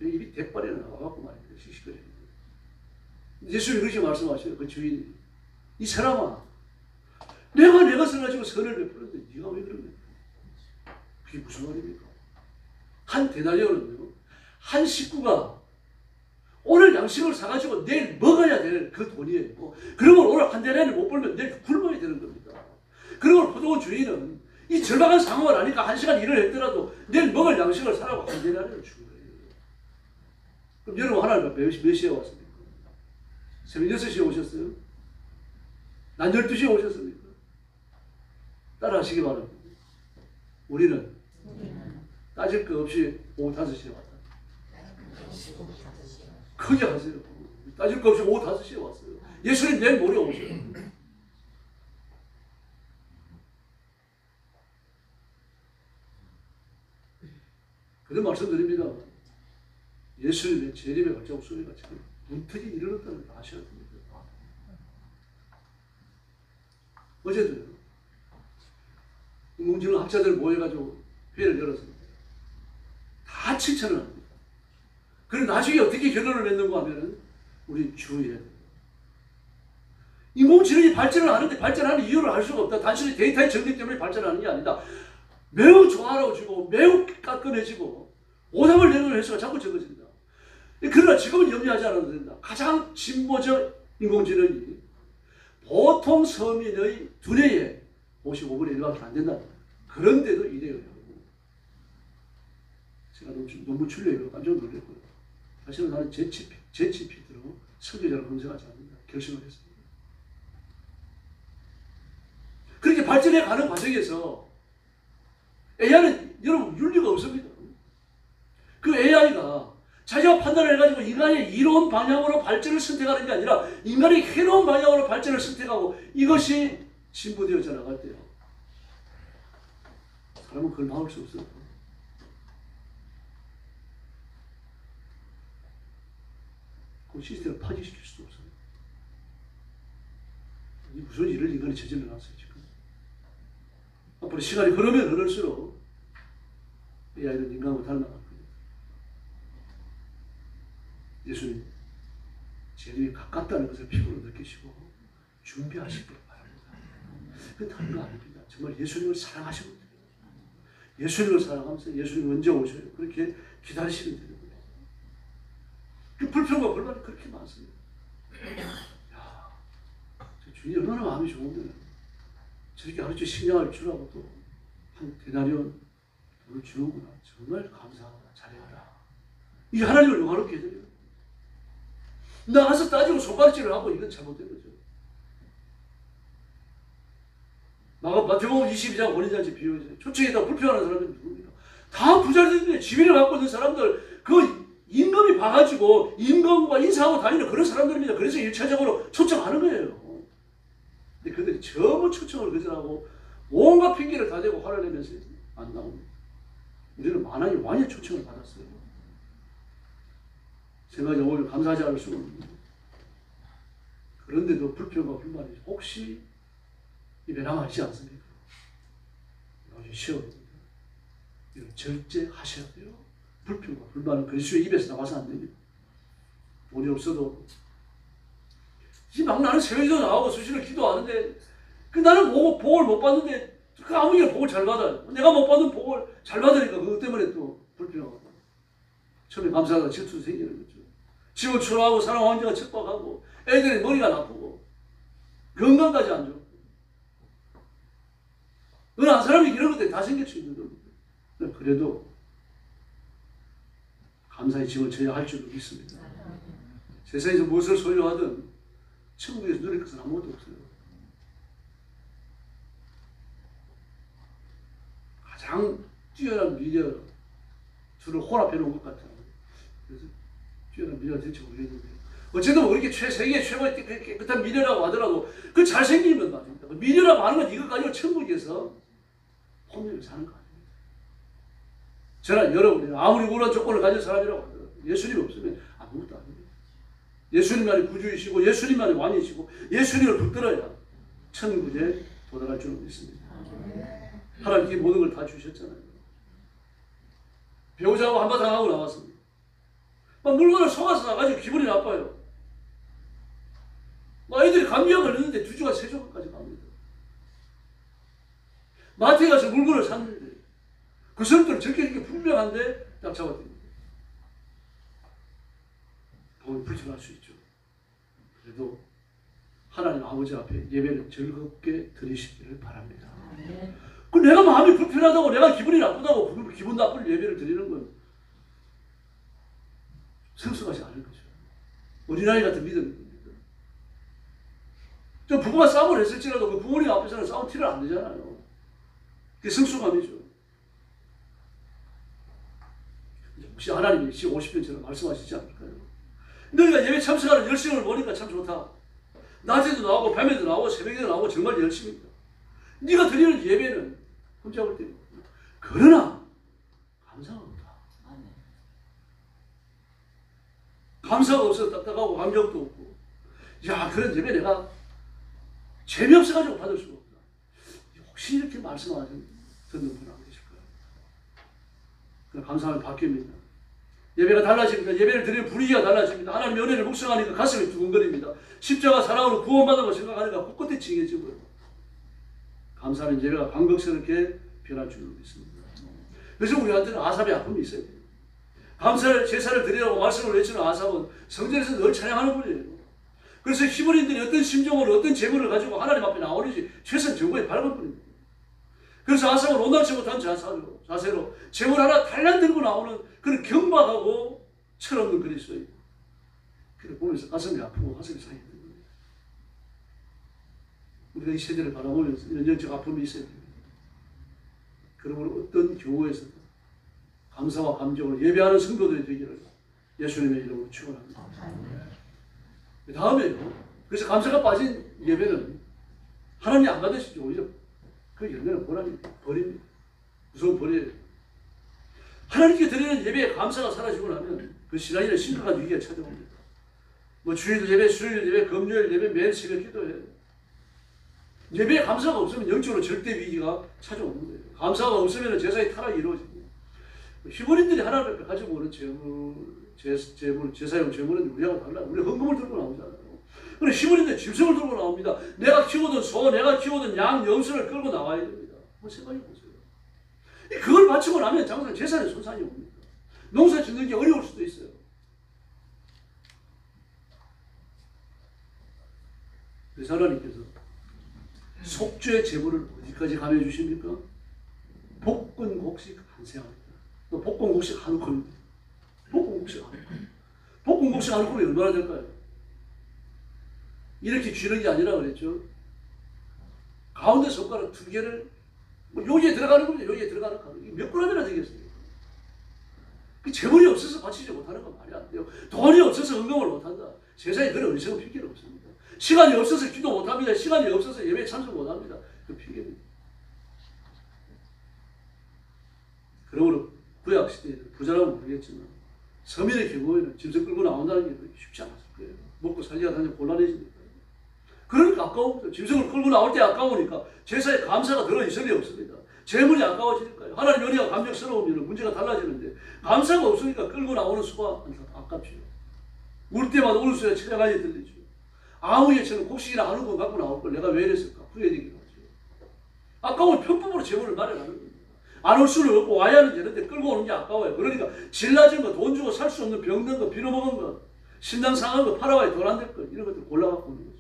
입이 대빨에 나와갖고 말이에요. 씩씩거리는 거예요. 예수님이 그렇게 말씀하셔요. 그 주인이. 이 사람아, 내가 써가지고 선을 베풀었는데 네가 왜 그러냐? 그게 무슨 말입니까? 한 데나리온은요. 한 식구가 오늘 양식을 사가지고 내일 먹어야 될 그 돈이에요. 그러면 오늘 한 데나리온을 못 벌면 내일 굶어야 되는 겁니다. 그리고 포도원 주인은 이 절박한 상황을 아니까 1시간 일을 했더라도 내일 먹을 양식을 사라고 한 데나리온을 준 거예요. 그럼 여러분 하나님 앞에 몇 시에 왔습니까? 새벽 6시에 오셨어요? 난 12시에 오셨습니까? 따라하시기 바랍니다. 우리는 따질 거 없이 오후 5시에 왔다. 크게 하세요. 따질 거 없이 오후 5시에 왔어요. 예수님 내일 모레 오셔요. 그런 말씀드립니다. 예수님의 재림의 발자국 소리가 지금 문턱이 일어났다는 걸 아셔야 됩니다. 어제도요. 인공지능 학자들 모여가지고 회의를 열었습니다. 다 칭찬을 합니다. 그리고 나중에 어떻게 결론을 맺는가 하면은 우리 주의해야 됩니다. 인공지능이 발전을 하는데 발전하는 이유를 알 수가 없다. 단순히 데이터의 정리 때문에 발전하는 게 아니다. 매우 조화로워지고 매우 깔끔해지고 오답을 내놓는 횟수가 자꾸 적어진다. 그러나 지금은 염려하지 않아도 된다. 가장 진보적 인공지능이 보통 서민의 두뇌의 55분의 1밖에 안 된다. 그런데도 이래요. 제가 논문 출력으로 깜짝 놀랐고요. 사실은 나는 제치피트로 설계자를 검색하지 않는다. 결심을 했습니다. 그렇게 발전해 가는 과정에서 AI는 여러분 윤리가 없습니다. 그 AI가 자기가 판단을 해가지고 인간의 이로운 방향으로 발전을 선택하는 게 아니라 인간의 해로운 방향으로 발전을 선택하고 이것이 진보되어져 나갈 때요. 사람은 그걸 막을 수 없어요. 그 시스템을 파괴시킬 수도 없어요. 무슨 일을 인간이 저질러 놨어요, 지금. 앞으로 시간이 흐르면 흐를수록 AI는 인간과 닮아갈 겁니다. 예수님, 재림이 가깝다는 것을 피부로 느끼시고 준비하시길 바랍니다. 그건 다른 거 아닙니다. 정말 예수님을 사랑하시면 돼요. 예수님을 사랑하면서 예수님 언제 오셔요? 그렇게 기다리시면 되는 거예요. 그 불평과 불만이 그렇게 많습니다. 야, 주님이 얼마나 마음이 좋으면 저렇게 하루째 식량을 주라고 또 한 대나리온 돈을 주는구나. 정말 감사하다. 잘해라. 이 하나님을 영화롭게 해드려요. 나가서 따지고 손가락질을 하고 이건 잘못된 거죠. 마태복음 22장 원인잔치 비유에서 초청에다 불평하는 사람들이 누굽니까? 다 부자들인데 지위를 갖고 있는 사람들, 그 임금이 봐가지고 임금과 인사하고 다니는 그런 사람들입니다. 그래서 1차적으로 초청하는 거예요. 근데 그들이 전부 초청을 거절하고 온갖 핑계를 다 대고 화를 내면서 안 나옵니다. 우리는 만왕이 왕의 초청을 받았어요. 생각이 오늘 감사하지 않을 수가 없습니다. 그런데도 불평과 불만이 혹시 입에 남아있지 않습니까? 이것이 시험입니다. 이걸 절제하셔야 돼요. 불평과 불만은 그리스도의 입에서 나와서 안 됩니다. 돈이 없어도 막 나는 세회도 나오고 수시로 기도하는데 그 나는 복을 못 받는데 그 아무개가 복을 잘 받아요. 내가 못 받은 복을 잘 받으니까 그것 때문에 또 불평하고 처음에 감사하다가 질투도 생기는 거죠. 집을 추락하고 사람 환경을 척박하고 애들이 머리가 나쁘고 건강까지 안 좋고 어느 한 사람이 이런 것들이 다 생길 수 있는 겁니다. 그래도 감사의 짐을 져야 할 줄로 믿습니다. 세상에서 무엇을 소유하든 천국에서 누릴 것은 아무것도 없어요. 가장 뛰어난 미녀 둘을 혼합해 놓은 것 같아요. 그래서 뛰어난 미녀가 될지 모르겠는데 어쨌든 그렇게 세계 최고의 깨끗한 미녀라고 하더라도 그 잘생기면 말입니다. 그 미녀라고 하는 건 이것 가지고 천국에서 혼미를 사는 거 아닙니다. 저는 여러분이 아무리 그런 조건을 가진 사람이라고 하더라도 예수님 없으면 아무것도 아닙니다. 예수님만이 구주이시고 예수님만이 왕이시고 예수님을 붙들어야 천국에 도달할 줄 믿습니다. 하나님께 모든 걸 다 주셨잖아요. 배우자하고 한바탕 하고 나왔습니다. 막 물건을 속아서 나가지고 기분이 나빠요. 아이들이 감기가 걸렸는데 2주가 3주까지 갑니다. 마트에 가서 물건을 샀는데 그 사람들은 적혀있는 게 분명한데 딱 잡아줍니다. 보면 불편할 수 있죠. 그래도 하나님 아버지 앞에 예배를 즐겁게 드리시기를 바랍니다. 그 내가 마음이 불편하다고 내가 기분이 나쁘다고 기분 나쁜 예배를 드리는 건 성숙하지 않은 거죠. 어린아이 같은 믿음입니다. 좀 부부가 싸움을 했을지라도 그 부모님 앞에서는 싸움 티를 안 내잖아요. 그게 성숙함이죠. 혹시 하나님이 50편처럼 말씀하시지 않을까요? 너희가 예배 참석하는 열심을 보니까 참 좋다. 낮에도 나오고 밤에도 나오고 새벽에도 나오고 정말 열심입니다. 네가 드리는 예배는 흠잡을 때입니다. 그러나 감사가 없다. 감사가 없어서 딱딱하고 감정도 없고 야 그런 예배 내가 재미없어가지고 받을 수가 없다. 혹시 이렇게 말씀하시는 듣는 분 안 계실까요? 그럼 감사함이 바뀝니다. 예배가 달라집니다. 예배를 드리는 분위기가 달라집니다. 하나님의 은혜를 묵상하니까 가슴이 두근거립니다. 십자가 사랑으로 구원받은 걸 생각하니까 코끝이 찡해지고요. 감사하는 예배가 감격스럽게 변할 줄로 믿습니다. 그래서 우리한테는 아삽의 아픔이 있어야 돼요. 감사를 제사를 드리라고 말씀을 외치는 아삽은 성전에서 늘 찬양하는 분이에요. 그래서 히브리인들이 어떤 심정으로 어떤 재물을 가지고 하나님 앞에 나오는지 최선 정보에 밝은 분입니다. 그래서 아삽은 온당치 못한 자세로 재물 하나 달랑 들고 나오는 그런 경박하고 철없는 그리스도예요. 그걸 보면서 가슴이 아프고 가슴이 상해요. 우리가 이 세대를 바라보면서 이런 영적 아픔이 있어야 됩니다. 그러므로 어떤 교회에서도 감사와 감정을 예배하는 성도들이 되기를 예수님의 이름으로 축원합니다. 그 다음에요. 그래서 감사가 빠진 예배는 하나님이 안 받으시죠. 오히려 그 열매는 버립니다. 무서운 벌이에요. 하나님께 드리는 예배에 감사가 사라지고 나면 그 신앙인의 심각한 위기가 찾아옵니다. 뭐 주일 예배, 수요일 예배, 금요일 예배 매일 새벽 기도해요. 예배에 감사가 없으면 영적으로 절대 위기가 찾아오는 거예요. 감사가 없으면 제사의 타락이 이루어집니다. 히브리인들이 하나님 앞에 가지고 오는 제사용 제물은 우리하고 달라요. 우리 헌금을 들고 나오잖아요. 그런데 히브리인들 짐승을 들고 나옵니다. 내가 키우던 소, 내가 키우던 양, 염소를 끌고 나와야 됩니다. 한번 생각해 보세요. 그걸 바치고 나면 장사 재산에 손상이 옵니다. 농사 짓는 게 어려울 수도 있어요. 그래서 하나님께서 속죄의 제물을 어디까지 감해 주십니까? 볶은곡식 한 세합니다. 볶은곡식 한 컵입니다. 볶은곡식 한 컵. 볶은곡식 한 컵이 얼마나 될까요? 이렇게 쥐는 게 아니라 그랬죠. 가운데 손가락 2개를 여기에 들어가는 겁니다. 여기에 들어가는 거. 이게 몇 그램이나 되겠습니까? 그 재물이 없어서 바치지 못하는 건 말이 안 돼요. 돈이 없어서 헌금을 못한다. 세상에 그런 어리석은 핑계는 없습니다. 시간이 없어서 기도 못합니다. 시간이 없어서 예배에 참석 못합니다. 그 핑계입니다. 그러므로 구약시대에 부자라면 모르겠지만 서민의 경우에는 짐승 끌고 나온다는 게 쉽지 않았을 거예요. 먹고 살기가 당연히 곤란해지니까. 그러니까 아까워요. 짐승을 끌고 나올 때 아까우니까 제사에 감사가 들어있을 리 없습니다. 재물이 아까워지니까요. 하나님 은혜가 감격스러우면 문제가 달라지는데 감사가 없으니까 끌고 나오는 수가 아깝죠. 울 때마다 울 소리가 천장까지 들리죠. 아무 예처럼 곡식이나 하는 거 갖고 나올 걸 내가 왜 이랬을까 후회되기도 하죠. 아까우면 편법으로 재물을 마련하는 겁니다. 안 올 수는 없고 와야 하는 되는데 끌고 오는 게 아까워요. 그러니까 질 낮은 거, 돈 주고 살 수 없는 병든 거, 빌어먹은 거, 신당 상한 거, 팔아와야 돈 안 될 거, 이런 것들 골라갖고 오는 거죠.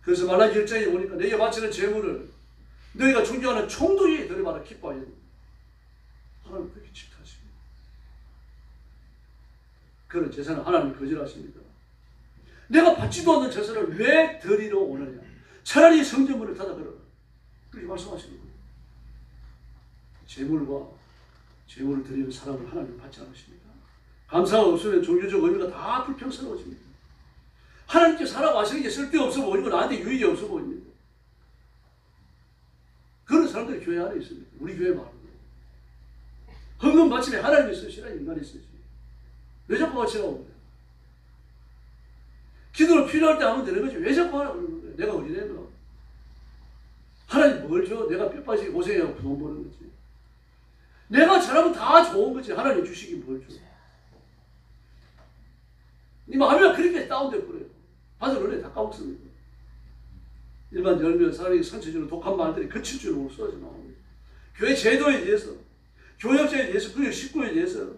그래서 말라기 1장에 보니까 내게 바치는 재물을 너희가 존경하는 총독에게 드려봐라 기뻐하여 하나님 그렇게 질투하십니다. 그런 제사는 하나님 거절하십니다. 내가 받지도 않는 제사를 왜 드리러 오느냐. 차라리 성전문을 닫아버려라. 그렇게 말씀하시는 거예요. 재물을 드리는 사람을 하나님 받지 않으십니다. 감사가 없으면 종교적 의미가 다 불평스러워집니다. 하나님께서 하라고 하시는 게 쓸데없어 보이고 나한테 유익이 없어 보입니다. 그런 사람들이 교회 안에 있습니다. 우리 교회 말은 헌금 바치면 하나님이 쓰시라 인간이 쓰지. 왜 자꾸 바치라고 그래요? 기도를 필요할 때 하면 되는 거지. 왜 자꾸 하라고 그러는 거예요? 내가 어디내면 하나님 뭘 줘? 내가 뼈 빠지게 고생해갖고 돈 버는 거지. 내가 잘하면 다 좋은 거지. 하나님 주시긴 뭘 줘? 이 마음이 그렇게 다운돼 버려요. 받을 은혜 다 까먹습니다. 일반 열면 사람이 선체적으로 독한 말들이 그칠 줄 모르고 쏟아져 나옵니다. 교회 제도에 대해서, 교역자에 대해서, 그리고 식구에 대해서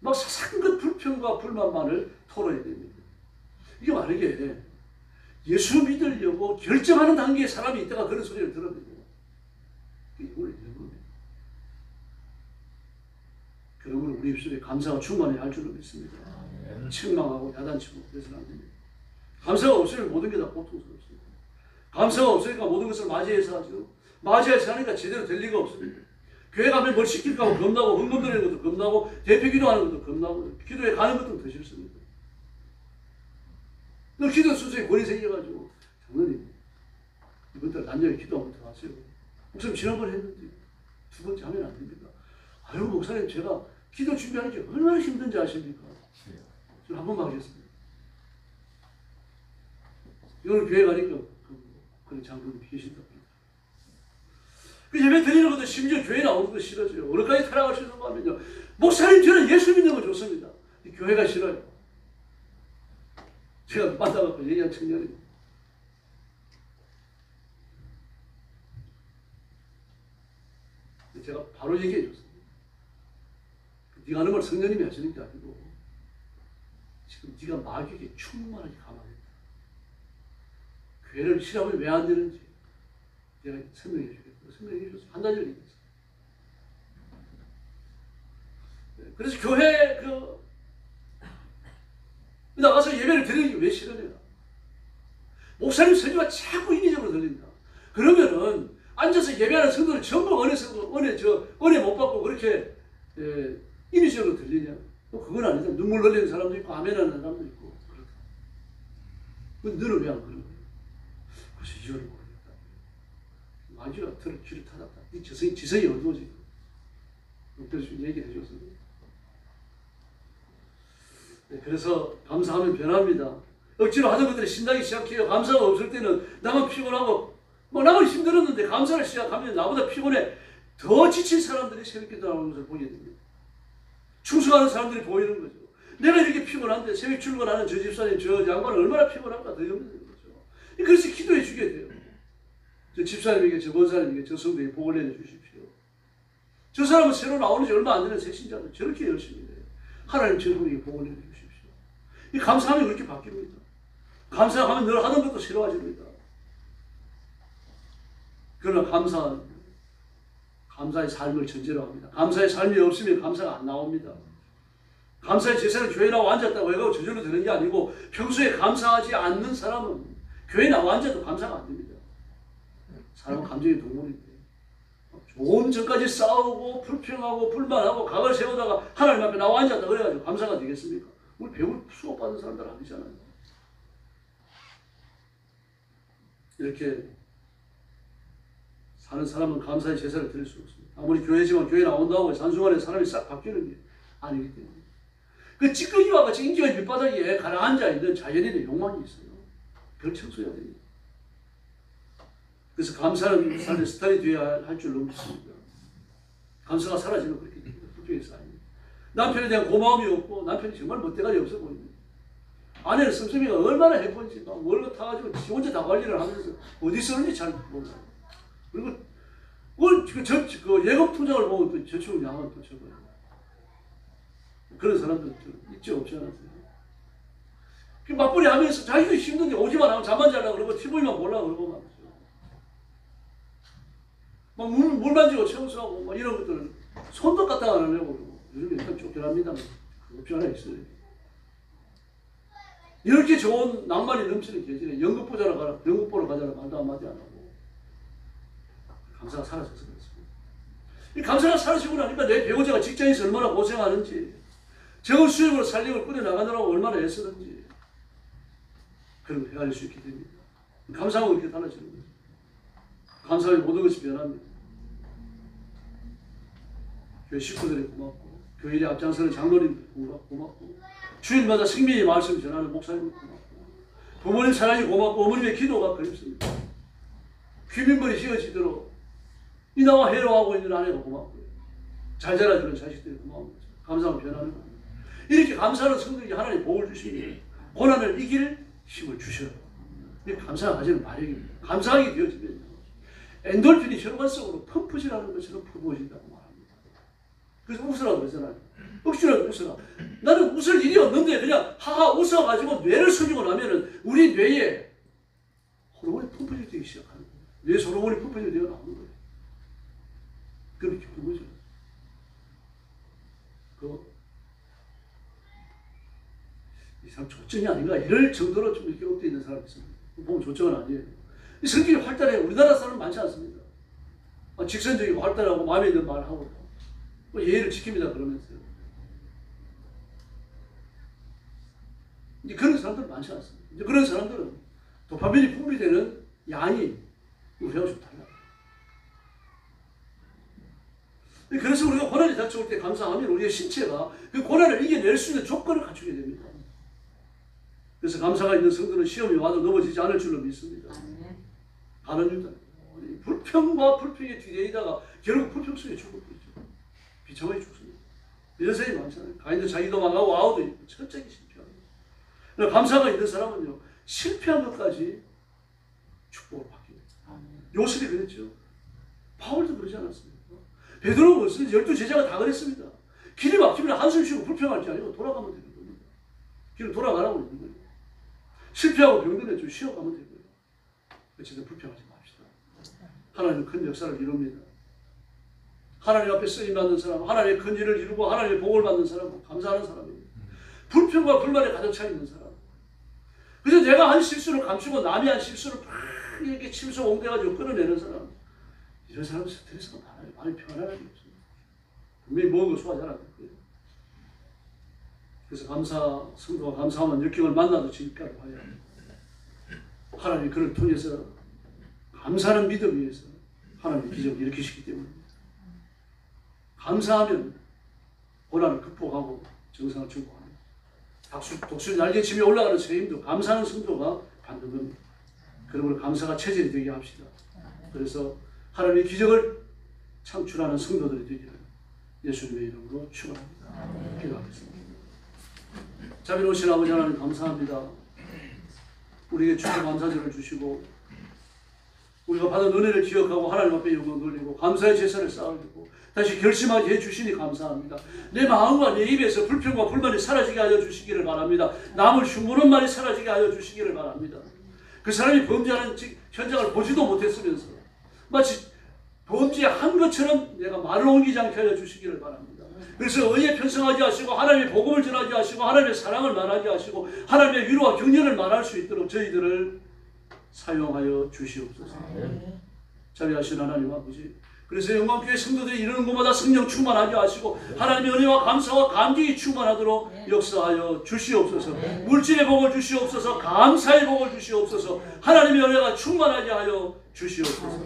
막 사상급 불평과 불만만을 토로해야 됩니다. 이게 만약에 예수 믿으려고 결정하는 단계에 사람이 있다가 그런 소리를 들으면 이게 오래 되는 겁니다. 그러므로 우리 입술에 감사가 충만해야 할 줄로 믿습니다. 책망하고 야단치고 그래서는 안 됩니다. 감사가 없으면 모든 게 다 고통스럽습니다. 감사가 없으니까 모든 것을 맞이해서 하죠. 맞이해서 하니까 제대로 될 리가 없습니다. 교회 가면 뭘 시킬까 하고 겁나고 헌금 드리는 것도 겁나고 대표 기도하는 것도 겁나고 기도에 가는 것도 더 싫습니다. 너 기도 순서에 권위 생겨가지고 장로님 이번 달 단절에 기도 한번 들어왔어요. 목사님 지난번에 했는데 2번째 하면 안 됩니까? 아유 목사님 제가 기도 준비하는 게 얼마나 힘든지 아십니까? 좀 한 번만 하겠습니다. 이거는 교회 가니까 그런 장로님이 계신다고 합니다. 그 예배 드리는 것도 심지어 교회 나오는 것도 싫어져요. 어느까지 타락하시는가 하면요. 목사님 저는 예수 믿는 거 좋습니다. 교회가 싫어요. 제가 만나갖고 얘기한 청년이 제가 바로 얘기해 줬습니다. 네가 하는 말 성령님이 하시는 게 아니고 지금 네가 마귀에게 충만하게 감화했다. 교회를 싫어하면 왜 안 되는지 내가 설명해 주겠다. 설명해 줬어요. 한 가지를 얘기했어요. 그래서 교회 나가서 예배를 드리는 게 왜 싫으냐. 목사님 설교가 자꾸 인위적으로 들린다. 그러면은 앉아서 예배하는 성도는 전부 은혜 못 받고 그렇게 인위적으로 들리냐. 또 그건 아니다. 눈물 흘리는 사람도 있고 아멘하는 사람도 있고 그렇다. 그건 너는 왜 안 그런 거야? 그래서 이유를 모르겠다. 마귀가 귀를 닫았다. 이 지성이 어두워지고. 그래서 얘기를 해줬습니다. 네, 그래서 감사하면 변합니다. 억지로 하던 것들이 신나기 시작해요. 감사가 없을 때는 나만 피곤하고 나만 힘들었는데 감사를 시작하면 나보다 피곤해 더 지친 사람들이 새벽기도 나오는 것을 보게 됩니다. 충성하는 사람들이 보이는 거죠. 내가 이렇게 피곤한데 새벽 출근하는 저 집사님 저 양반은 얼마나 피곤할까 더 염려되는 거죠. 그래서 기도해 주게 돼요. 저 집사님에게 저 권사님에게 저 성도에게 복을 내려주십시오. 저 사람은 새로 나오는 지 얼마 안 되는 새 신자도 저렇게 열심히 해요. 하나님 저분에게 복을 내려주십시오. 이 감사하면 그렇게 바뀝니다. 감사하면 늘 하던 것도 싫어집니다. 그러나 감사의 삶을 전제로 합니다. 감사의 삶이 없으면 감사가 안 나옵니다. 감사의 제사를 교회 나와 앉았다고 해서 저절로 되는 게 아니고 평소에 감사하지 않는 사람은 교회 나와 앉아도 감사가 안 됩니다. 사람은 감정의 동물인데 좋은 전까지 싸우고 불평하고 불만하고 각을 세우다가 하나님 앞에 나와 앉았다 그래가지고 감사가 되겠습니까? 우리 배울 수업받은 사람들 아니잖아요. 이렇게 사는 사람은 감사의 제사를 드릴 수 없습니다. 아무리 교회지만 교회 나온다고 산수간에 사람이 싹 바뀌는 게 아니기 때문에 그 찌꺼기와 같이 인기가 밑바닥에 가라앉아 있는 자연인의 욕망이 있어요. 그걸 청소해야 됩니다. 그래서 감사는 삶의 스타일이 되어야 할 줄로 믿습니다. 감사가 사라지면 그렇게 됩니다. 불평이 쌓입니다. 남편에 대한 고마움이 없고 남편이 정말 멋대가리 없어 보입니다. 아내는 씀씀이가 얼마나 해본지 막 월급 타가지고 지 혼자 다 관리를 하면서 어디 쓰는지 잘 몰라요. 그리고 그 예금 통장을 보면 또 저축 양은 또 적어요. 그런 사람들 있지 없지 않았어요. 그 맞벌이 하면서 자기도 힘든데 오지만 하면 잠만 자려고 그러고 TV만 보려고 그러고 막 물 만지고 청소하고 막 이런 것들은 손도 갖다가 안 하려고 그러고 요즘 일단 쫓겨납니다. 없지 않아 있어요. 이렇게 좋은 낭만이 넘치는 계절에 연극 보러 가자라 말도 한마디 안 하고 감사가 사라져서 그렇습니다. 이 감사가 사라지고 나니까 내 배우자가 직장에서 얼마나 고생하는지 적은 수입으로 살림을 꾸려나가느라고 얼마나 애쓰는지 그런 걸 헤아릴 수 있게 됩니다. 감사하고 이렇게 달라지는 거죠. 감사하면 모든 것이 변합니다. 교회 식구들이 고맙고 교회에 앞장서는 장로님들 고맙고 주일마다 생명의 말씀 전하는 목사님 고맙고 부모님 사랑이 고맙고 어머님의 기도가 그립습니다. 귀민머리 휘어지도록 이나와 해로하고 있는 아내가 고맙고요. 잘 자라주는 자식들이 고마운 거죠. 감사하면 변하는 겁니다. 이렇게 감사하는 성도에게 하나님 복을 주시니 고난을 이길 힘을 주셔요. 이게 감사가 가지는 마력입니다. 감사하게 되어지면 엔돌핀이 혈관 속으로 펌프질하는 것처럼 부어진다고 말합니다. 그래서 웃으라고 그러잖아요. 억지로라도 웃어라. 나는 웃을 일이 없는데 그냥 하하 웃어가지고 뇌를 숙이고 나면은 우리 뇌에 호르몬이 펌프질 되기 시작하는 거예요. 뇌 호르몬이 펌프질 되어 나오는 거예요. 그럼 기쁜 거죠. 이 사람 조증이 아닌가 이럴 정도로 좀 이렇게 엎드려 있는 사람이 있습니다. 보면 조증은 아니에요. 이 성격이 활달해. 우리나라 사람 많지 않습니다. 직선적이고 활달하고 마음에 있는 말을 하고 예의를 지킵니다. 그러면서요. 이제 그런 사람들은 많지 않습니다. 이제 그런 사람들은 도파민이 분비되는 양이 우리하고 좀 달라요. 그래서 우리가 고난이 닥쳐올 때 감사하면 우리의 신체가 그 고난을 이겨낼 수 있는 조건을 갖추게 됩니다. 그래서 감사가 있는 성도는 시험이 와도 넘어지지 않을 줄로 믿습니다. 다른 일단 불평과 불평에 뒤대다가 결국 불평 속에 죽어버리죠. 비참하게 죽습니다. 이런 사람이 많잖아요. 가인도 자기도 망하고 아우도 있고 철저하게 실패합니다. 그러나 감사가 있는 사람은요 실패한 것까지 축복을 받습니다. 요셉이 그랬죠. 바울도 그러지 않았습니까? 베드로가 그랬습니다. 12제자가 다 그랬습니다. 길이 막히면 한숨 쉬고 불평할 게 아니고 돌아가면 되는 겁니다. 길을 돌아가라고 있는 거예요. 실패하고 병들면 좀 쉬어가면 되고요. 어쨌든 불평하지 맙시다. 하나님은 큰 역사를 이룹니다. 하나님 앞에 쓰임받는 사람, 하나님의 큰 일을 이루고 하나님의 복을 받는 사람은 감사하는 사람입니다. 불평과 불만에 가득 차 있는 사람. 그래서 내가 한 실수를 감추고 남이 한 실수를 막 이렇게 침소 옹대가지고 끌어내는 사람. 이런 사람은 스트레스가 많아요. 많이 편안하게 없습니다. 분명히 먹은 거 소화 잘 안 될 거예요. 그래서 성도가 감사하면 역경을 만나도 지금까지 봐야 합니다. 하나님이 그를 통해서 감사하는 믿음 위해서 하나님의 기적을 일으키시기 때문입니다. 감사하면 고난을 극복하고 정상을 충족합니다. 독수리 날개치며 올라가는 새힘도 감사하는 성도가 받는 겁니다. 그러므로 감사가 체질이 되게 합시다. 그래서 하나님의 기적을 창출하는 성도들이 되기를 예수님의 이름으로 축원합니다. 기도하겠습니다. 자비로우신 아버지 하나님 감사합니다. 우리에게 축복 감사절을 주시고 우리가 받은 은혜를 기억하고 하나님 앞에 영광 돌리고 감사의 제사를 쌓아주고 다시 결심하게 해주시니 감사합니다. 내 마음과 내 입에서 불평과 불만이 사라지게 하여 주시기를 바랍니다. 남을 흉보는 말이 사라지게 하여 주시기를 바랍니다. 그 사람이 범죄하는 현장을 보지도 못했으면서 마치 범죄한 것처럼 내가 말을 옮기지 않게 하여 주시기를 바랍니다. 그래서 의에 편성하지 하시고 하나님의 복음을 전하지 하시고 하나님의 사랑을 말하게 하시고 하나님의 위로와 격려를 말할 수 있도록 저희들을 사용하여 주시옵소서. 자비하신 하나님 아버지, 그래서 영광교회 성도들이 이르는 곳마다 성령 충만하게 하시고 하나님의 은혜와 감사와 감격이 충만하도록 역사하여 주시옵소서. 물질의 복을 주시옵소서. 감사의 복을 주시옵소서. 하나님의 은혜가 충만하게 하여 주시옵소서.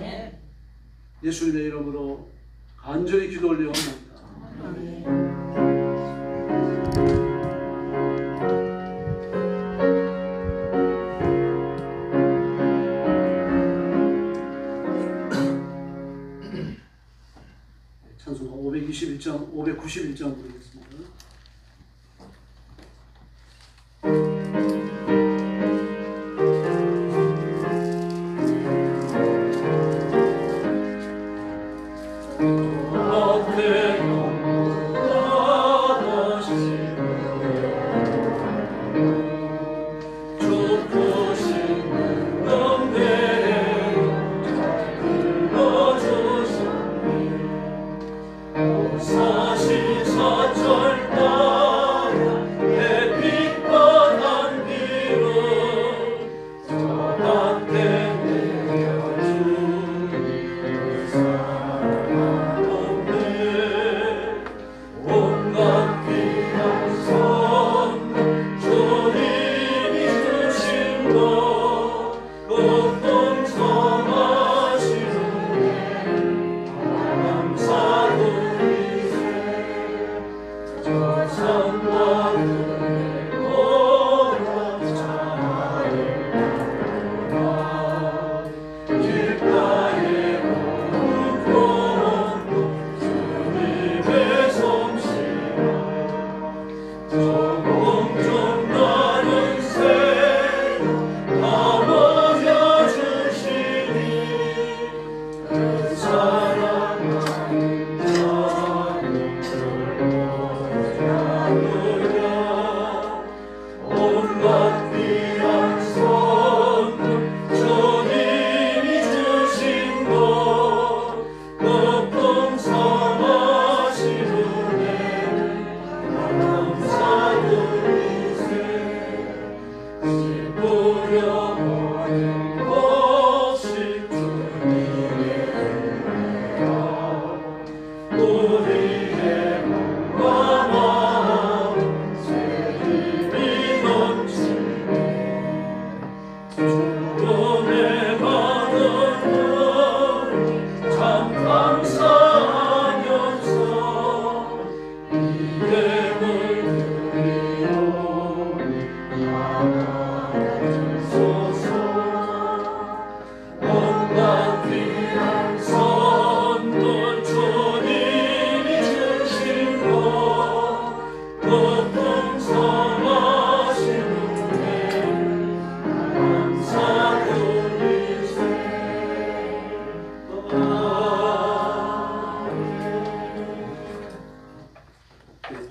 예수님의 이름으로 간절히 기도 올려옵니다. 찬송가 521장, 591장 부르겠습니다.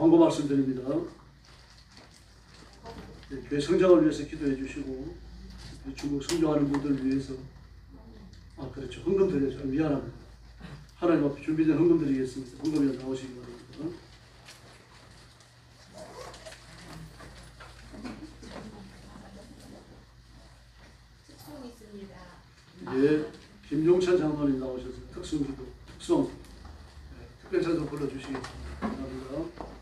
광고 말씀드립니다. 교회 성장을 위해서 기도해 주시고 중국 성장하는 분들을 위해서 그렇죠. 헌금 드려야죠. 미안합니다. 하나님 앞에 준비된 헌금 드리겠습니다. 헌금이 나오시기 바랍니다. 예, 김용찬 장로님 나오셔서 특성기도, 특성 특별찬송 불러주시겠습니다. 감사합니다.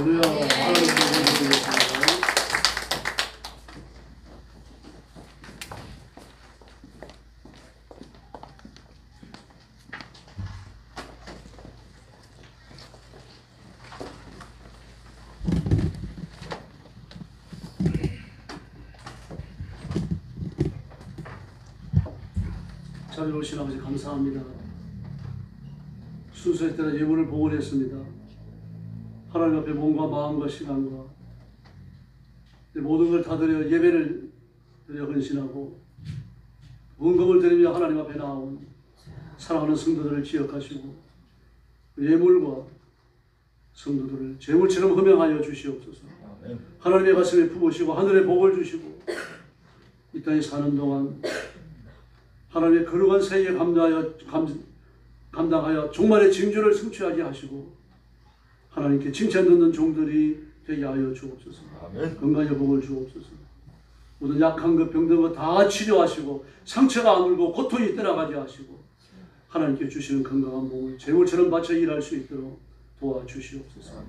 할렐루야. 하나님 자비로우신 아버지 감사합니다. 순서에 따라 예물을 봉헌했습니다. 하나님 앞에 몸과 마음과 시간과 모든 걸 다 드려 예배를 드려 헌신하고 헌금을 드리며 하나님 앞에 나온 사랑하는 성도들을 기억하시고 예물과 성도들을 제물처럼 흠양하여 주시옵소서. 하나님의 가슴에 품으시고 하늘의 복을 주시고 이 땅에 사는 동안 하나님의 거룩한 세계에 감당하여 종말의 징조를 성취하게 하시고 하나님께 칭찬 듣는 종들이 되게 하여 주옵소서. 건강의 복을 주옵소서. 모든 약한 것 병든 것 다 치료하시고 상처가 아물고 고통이 떠나가게 하시고 하나님께 주시는 건강한 복을 재물처럼 바쳐 일할 수 있도록 도와주시옵소서.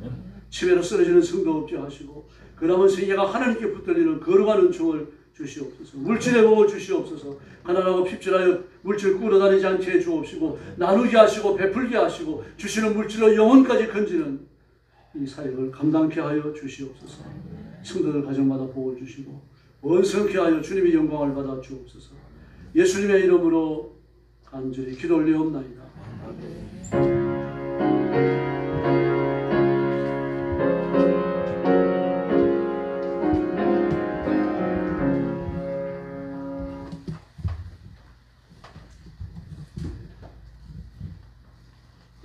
치매로 쓰러지는 성도 없게 하시고 그 남은 세계가 하나님께 붙들리는 거룩한 은총을 주시옵소서. 물질의 복을 주시옵소서. 가난하고 핍절하여 물질 끌어다니지 않게 해 주옵시고 나누게 하시고 베풀게 하시고 주시는 물질로 영혼까지 건지는 이 사역을 감당케 하여 주시옵소서. 성도들 가정마다 복을 주시고 원성케 하여 주님의 영광을 받아 주옵소서. 예수님의 이름으로 간절히 기도 올리옵나이다. 아멘.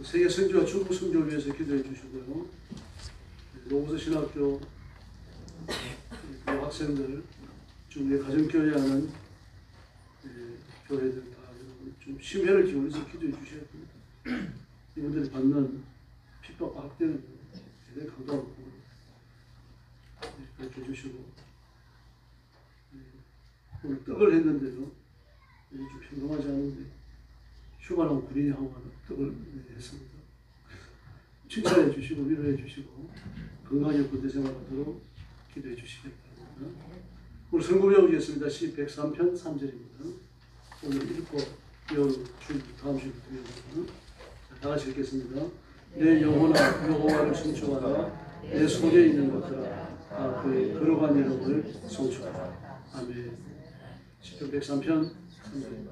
세계 선교와 중국 선교를 위해서 기도해 주시고요. 로고스 신학교 학생들, 중국의 가정교회 하는 교회들 다 좀 심혈을 기울여서 기도해 주셔야 됩니다. 이분들이 받는 핍박과 학대는 대단히 강도하고 그렇게 해주시고 오늘 떡을 했는데도 좀 평범하지 않은데 휴가랑 군인이 하고 하는 떡을 했습니다. 칭찬해 주시고 위로해 주시고 건강하게 군대 생활하도록 기도해 주시기 바랍니다. 오늘 성구 배우겠습니다. 시 103편 3절입니다. 오늘 읽고 배울 주일 다음 주일부터 배우겠습니다. 다 같이 읽겠습니다. 내 영혼아 여호와를 송축하라. 내 속에 있는 것들아 다 그의 거룩한 이름을 송축하라. 아멘. 시편 103편 3절입니다.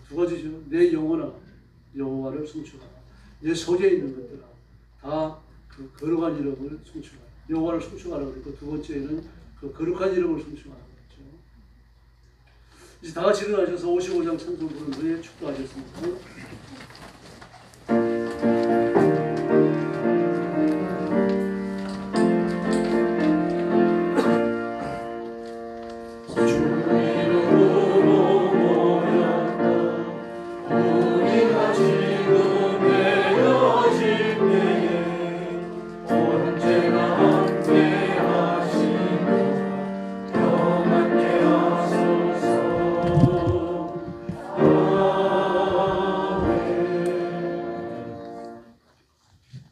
두 가지죠. 내 영혼아 여호와를 송축하라. 내 속에 있는 것들아 다 그 거룩한 이름을 송축하라. 여호와를 송축하라고 그랬고 두 번째는 그 거룩한 이름을 송축하라고 그랬죠. 이제 다 같이 일어나셔서 55장 찬송 부르는 후에 축도하셨습니다.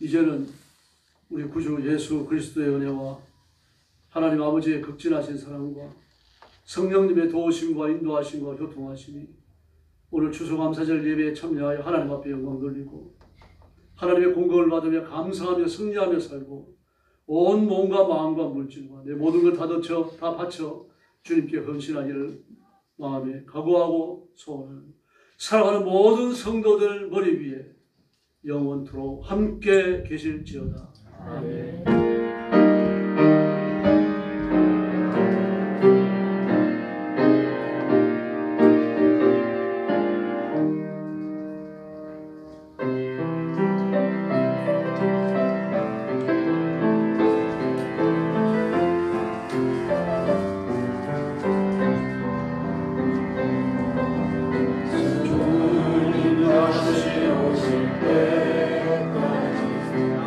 이제는 우리 구주 예수 그리스도의 은혜와 하나님 아버지의 극진하신 사랑과 성령님의 도우심과 인도하심과 교통하심이 오늘 추수감사절 예배에 참여하여 하나님 앞에 영광 돌리고 하나님의 공경을 받으며 감사하며 승리하며 살고 온 몸과 마음과 물질과 내 모든 걸 다 바쳐 주님께 헌신하기를 마음에 각오하고 소원하는 사랑하는 모든 성도들 머리 위에 영원토록 함께 계실지어다. 아멘.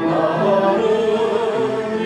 나를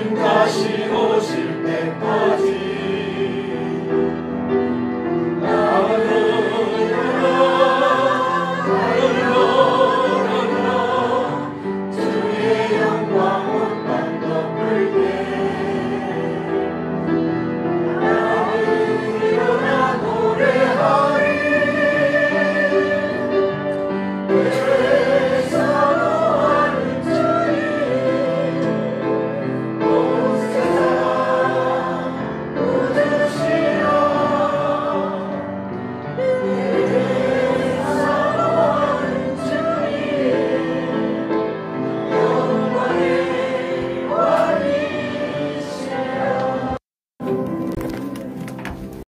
주님 다시 오실 때까지